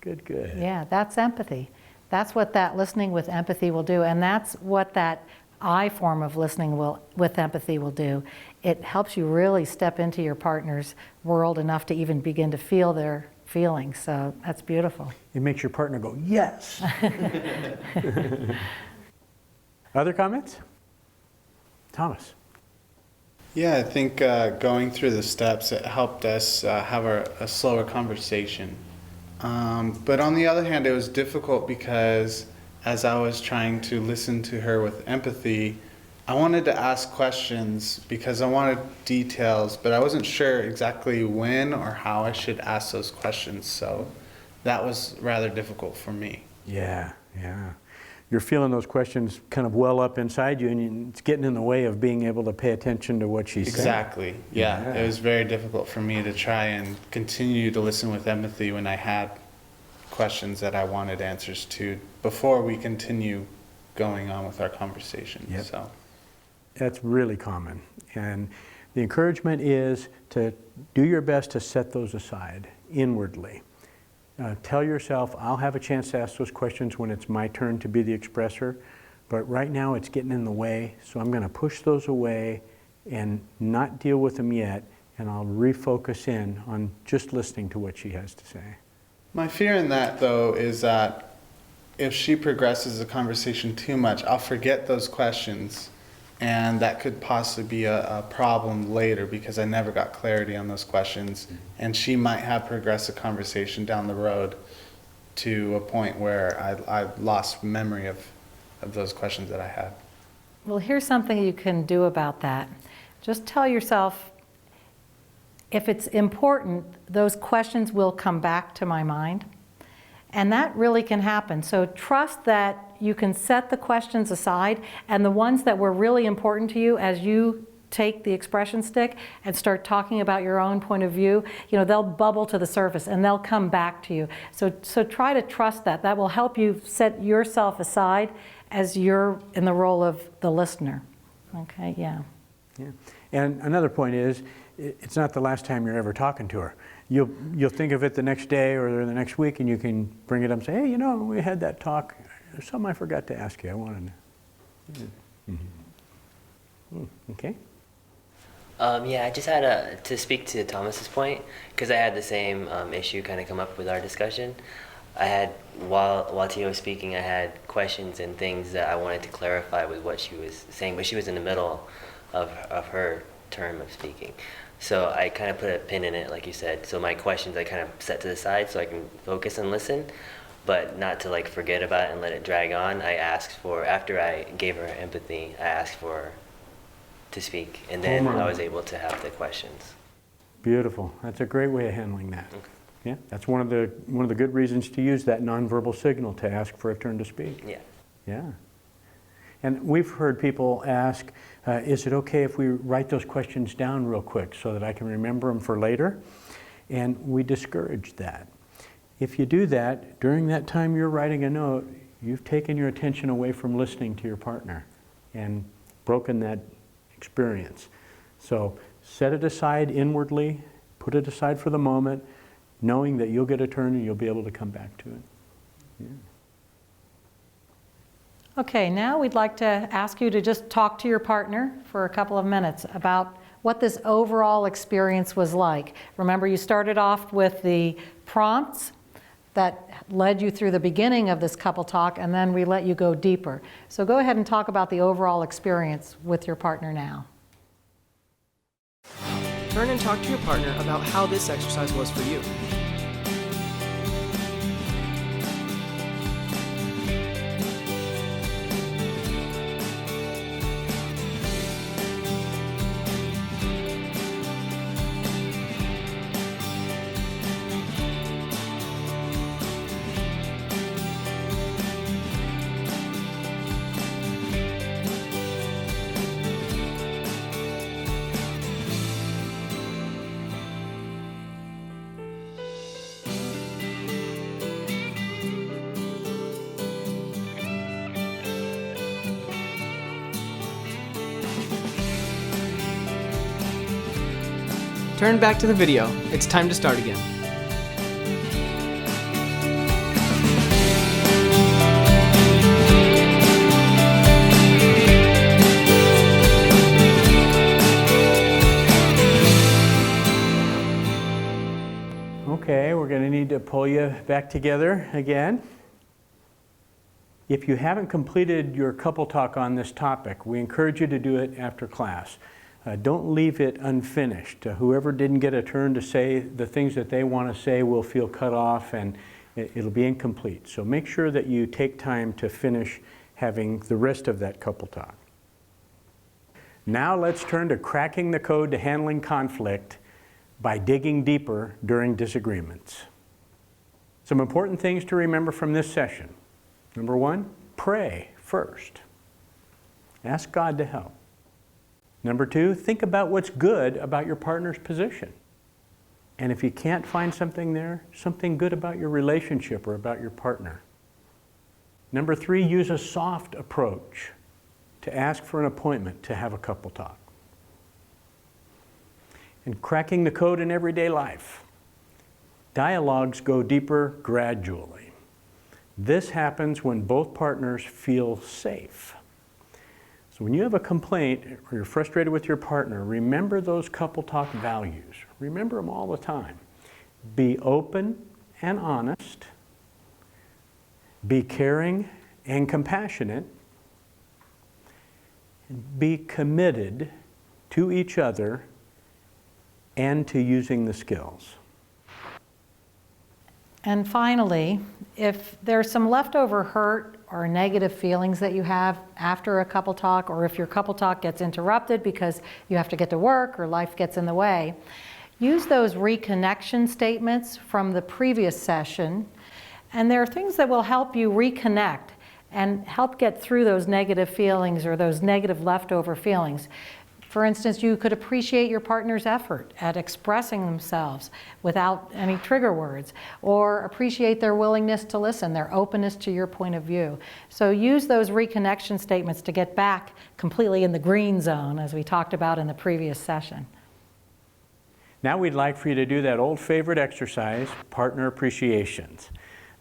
good. Yeah, that's empathy. That's what that listening with empathy will do, and that's what that I form of listening with empathy will do. It helps you really step into your partner's world enough to even begin to feel their feelings, so that's beautiful. It makes your partner go, yes. Other comments? Thomas? Yeah, I think going through the steps, it helped us have a slower conversation. But on the other hand, it was difficult because as I was trying to listen to her with empathy, I wanted to ask questions because I wanted details, but I wasn't sure exactly when or how I should ask those questions. So that was rather difficult for me. Yeah. You're feeling those questions kind of well up inside you, and it's getting in the way of being able to pay attention to what she's saying. Exactly. Yeah. It was very difficult for me to try and continue to listen with empathy when I had questions that I wanted answers to before we continue going on with our conversation. Yep. So that's really common. And the encouragement is to do your best to set those aside inwardly. Tell yourself, I'll have a chance to ask those questions when it's my turn to be the expressor, but right now it's getting in the way, so I'm going to push those away and not deal with them yet, and I'll refocus in on just listening to what she has to say. my fear in that, though, is that if she progresses the conversation too much, I'll forget those questions, and that could possibly be a problem later because I never got clarity on those questions, and she might have progressed the conversation down the road to a point where I lost memory of those questions that I had. Well, here's something you can do about that. Just tell yourself, if it's important, those questions will come back to my mind. And that really can happen. So trust that you can set the questions aside, and the ones that were really important to you, as you take the expression stick and start talking about your own point of view, they'll bubble to the surface and they'll come back to you. So try to trust that. That will help you set yourself aside as you're in the role of the listener. Okay, yeah. And another point is, it's not the last time you're ever talking to her. You'll think of it the next day or the next week, and you can bring it up and say, hey, we had that talk. There's something I forgot to ask you. I wanted to. Okay. I just had to speak to Thomas's point, because I had the same issue kind of come up with our discussion. I had, while Tia was speaking, I had questions and things that I wanted to clarify with what she was saying, but she was in the middle of her term of speaking. So I kind of put a pin in it, like you said. So my questions I kind of set to the side so I can focus and listen, but not to forget about it and let it drag on. I asked for, after I gave her empathy, I asked for her to speak, and then I was able to have the questions. Beautiful. That's a great way of handling that. Okay. Yeah, that's one of the good reasons to use that nonverbal signal to ask for a turn to speak. Yeah. Yeah. And we've heard people ask, is it okay if we write those questions down real quick so that I can remember them for later? And we discourage that. If you do that, during that time you're writing a note, you've taken your attention away from listening to your partner and broken that experience. So set it aside inwardly, put it aside for the moment, knowing that you'll get a turn and you'll be able to come back to it. Yeah. Okay, now we'd like to ask you to just talk to your partner for a couple of minutes about what this overall experience was like. Remember, you started off with the prompts that led you through the beginning of this couple talk, and then we let you go deeper. So go ahead and talk about the overall experience with your partner now. Turn and talk to your partner about how this exercise was for you. Turn back to the video. It's time to start again. Okay, we're going to need to pull you back together again. If you haven't completed your couple talk on this topic, we encourage you to do it after class. Don't leave it unfinished. Whoever didn't get a turn to say the things that they want to say will feel cut off and it'll be incomplete. So make sure that you take time to finish having the rest of that couple talk. Now let's turn to cracking the code to handling conflict by digging deeper during disagreements. Some important things to remember from this session. Number one, pray first. Ask God to help. Number two, think about what's good about your partner's position. And if you can't find something there, something good about your relationship or about your partner. Number three, use a soft approach to ask for an appointment to have a couple talk. And cracking the code in everyday life. Dialogues go deeper gradually. This happens when both partners feel safe. So when you have a complaint or you're frustrated with your partner, remember those couple talk values. Remember them all the time. Be open and honest. Be caring and compassionate. Be committed to each other and to using the skills. And finally, if there's some leftover hurt or negative feelings that you have after a couple talk, or if your couple talk gets interrupted because you have to get to work or life gets in the way, use those reconnection statements from the previous session. And there are things that will help you reconnect and help get through those negative feelings or those negative leftover feelings. For instance, you could appreciate your partner's effort at expressing themselves without any trigger words, or appreciate their willingness to listen, their openness to your point of view. So use those reconnection statements to get back completely in the green zone, as we talked about in the previous session. Now we'd like for you to do that old favorite exercise, partner appreciations.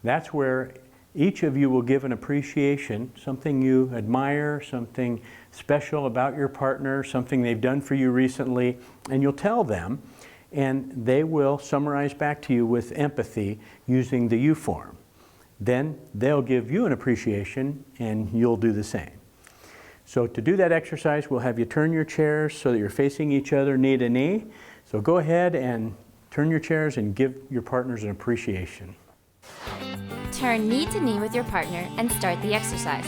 That's where each of you will give an appreciation, something you admire, something special about your partner, something they've done for you recently, and you'll tell them, and they will summarize back to you with empathy using the you form. Then they'll give you an appreciation, and you'll do the same. So to do that exercise, we'll have you turn your chairs so that you're facing each other knee to knee. So go ahead and turn your chairs and give your partners an appreciation. Turn knee to knee with your partner and start the exercise.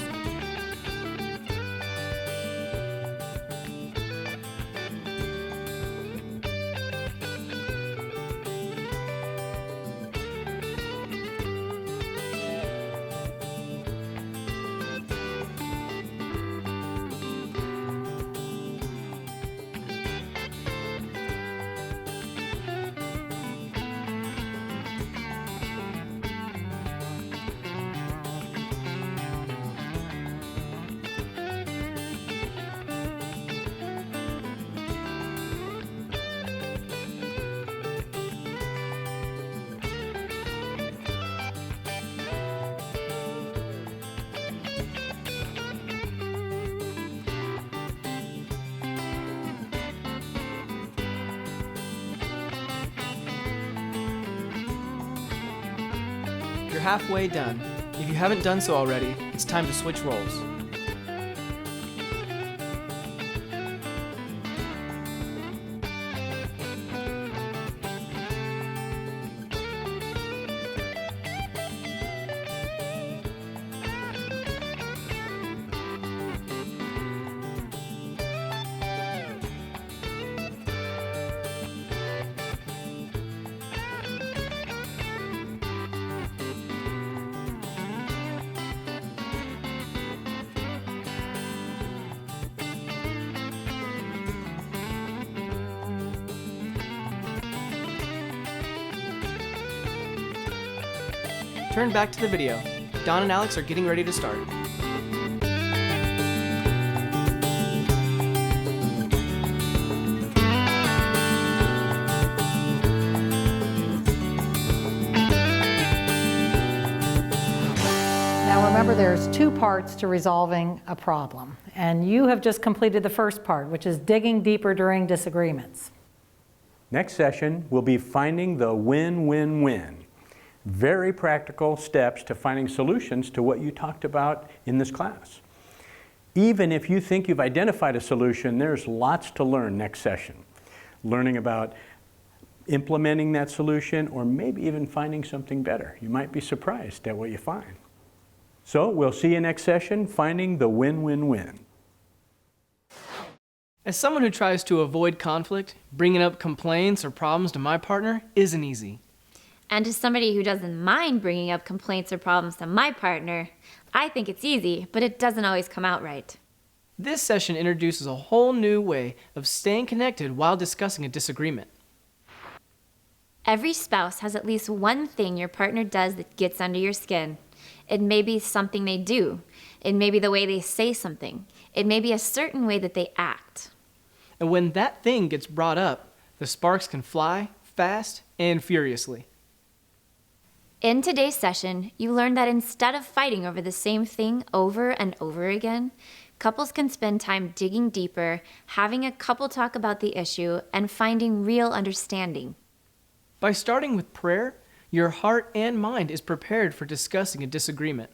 you're halfway done. If you haven't done so already, it's time to switch roles. Turn back to the video. Don and Alex are getting ready to start. Now remember, there's two parts to resolving a problem, and you have just completed the first part, which is digging deeper during disagreements. Next session will be finding the win-win-win. Very practical steps to finding solutions to what you talked about in this class. Even if you think you've identified a solution, there's lots to learn next session. Learning about implementing that solution, or maybe even finding something better. You might be surprised at what you find. So we'll see you next session, finding the win-win-win. As someone who tries to avoid conflict, bringing up complaints or problems to my partner isn't easy. And to somebody who doesn't mind bringing up complaints or problems to my partner, I think it's easy, but it doesn't always come out right. This session introduces a whole new way of staying connected while discussing a disagreement. Every spouse has at least one thing your partner does that gets under your skin. It may be something they do. It may be the way they say something. It may be a certain way that they act. And when that thing gets brought up, the sparks can fly fast and furiously. In today's session, you learned that instead of fighting over the same thing over and over again, couples can spend time digging deeper, having a couple talk about the issue, and finding real understanding. By starting with prayer, your heart and mind is prepared for discussing a disagreement.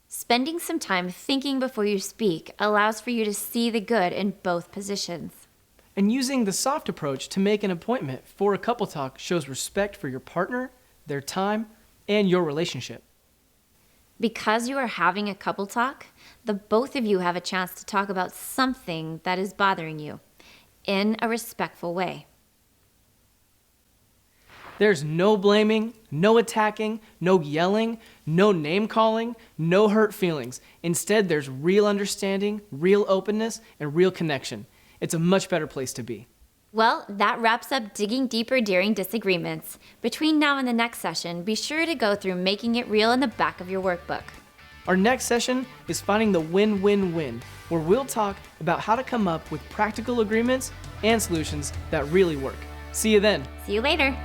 Spending some time thinking before you speak allows for you to see the good in both positions. And using the soft approach to make an appointment for a couple talk shows respect for your partner, their time, and your relationship. Because you are having a couple talk, the both of you have a chance to talk about something that is bothering you in a respectful way. There's no blaming, no attacking, no yelling, no name calling, no hurt feelings. Instead, there's real understanding, real openness, and real connection. It's a much better place to be. Well, that wraps up Digging Deeper During Disagreements. Between now and the next session, be sure to go through Making It Real in the back of your workbook. Our next session is Finding the Win-Win-Win, where we'll talk about how to come up with practical agreements and solutions that really work. See you then. See you later.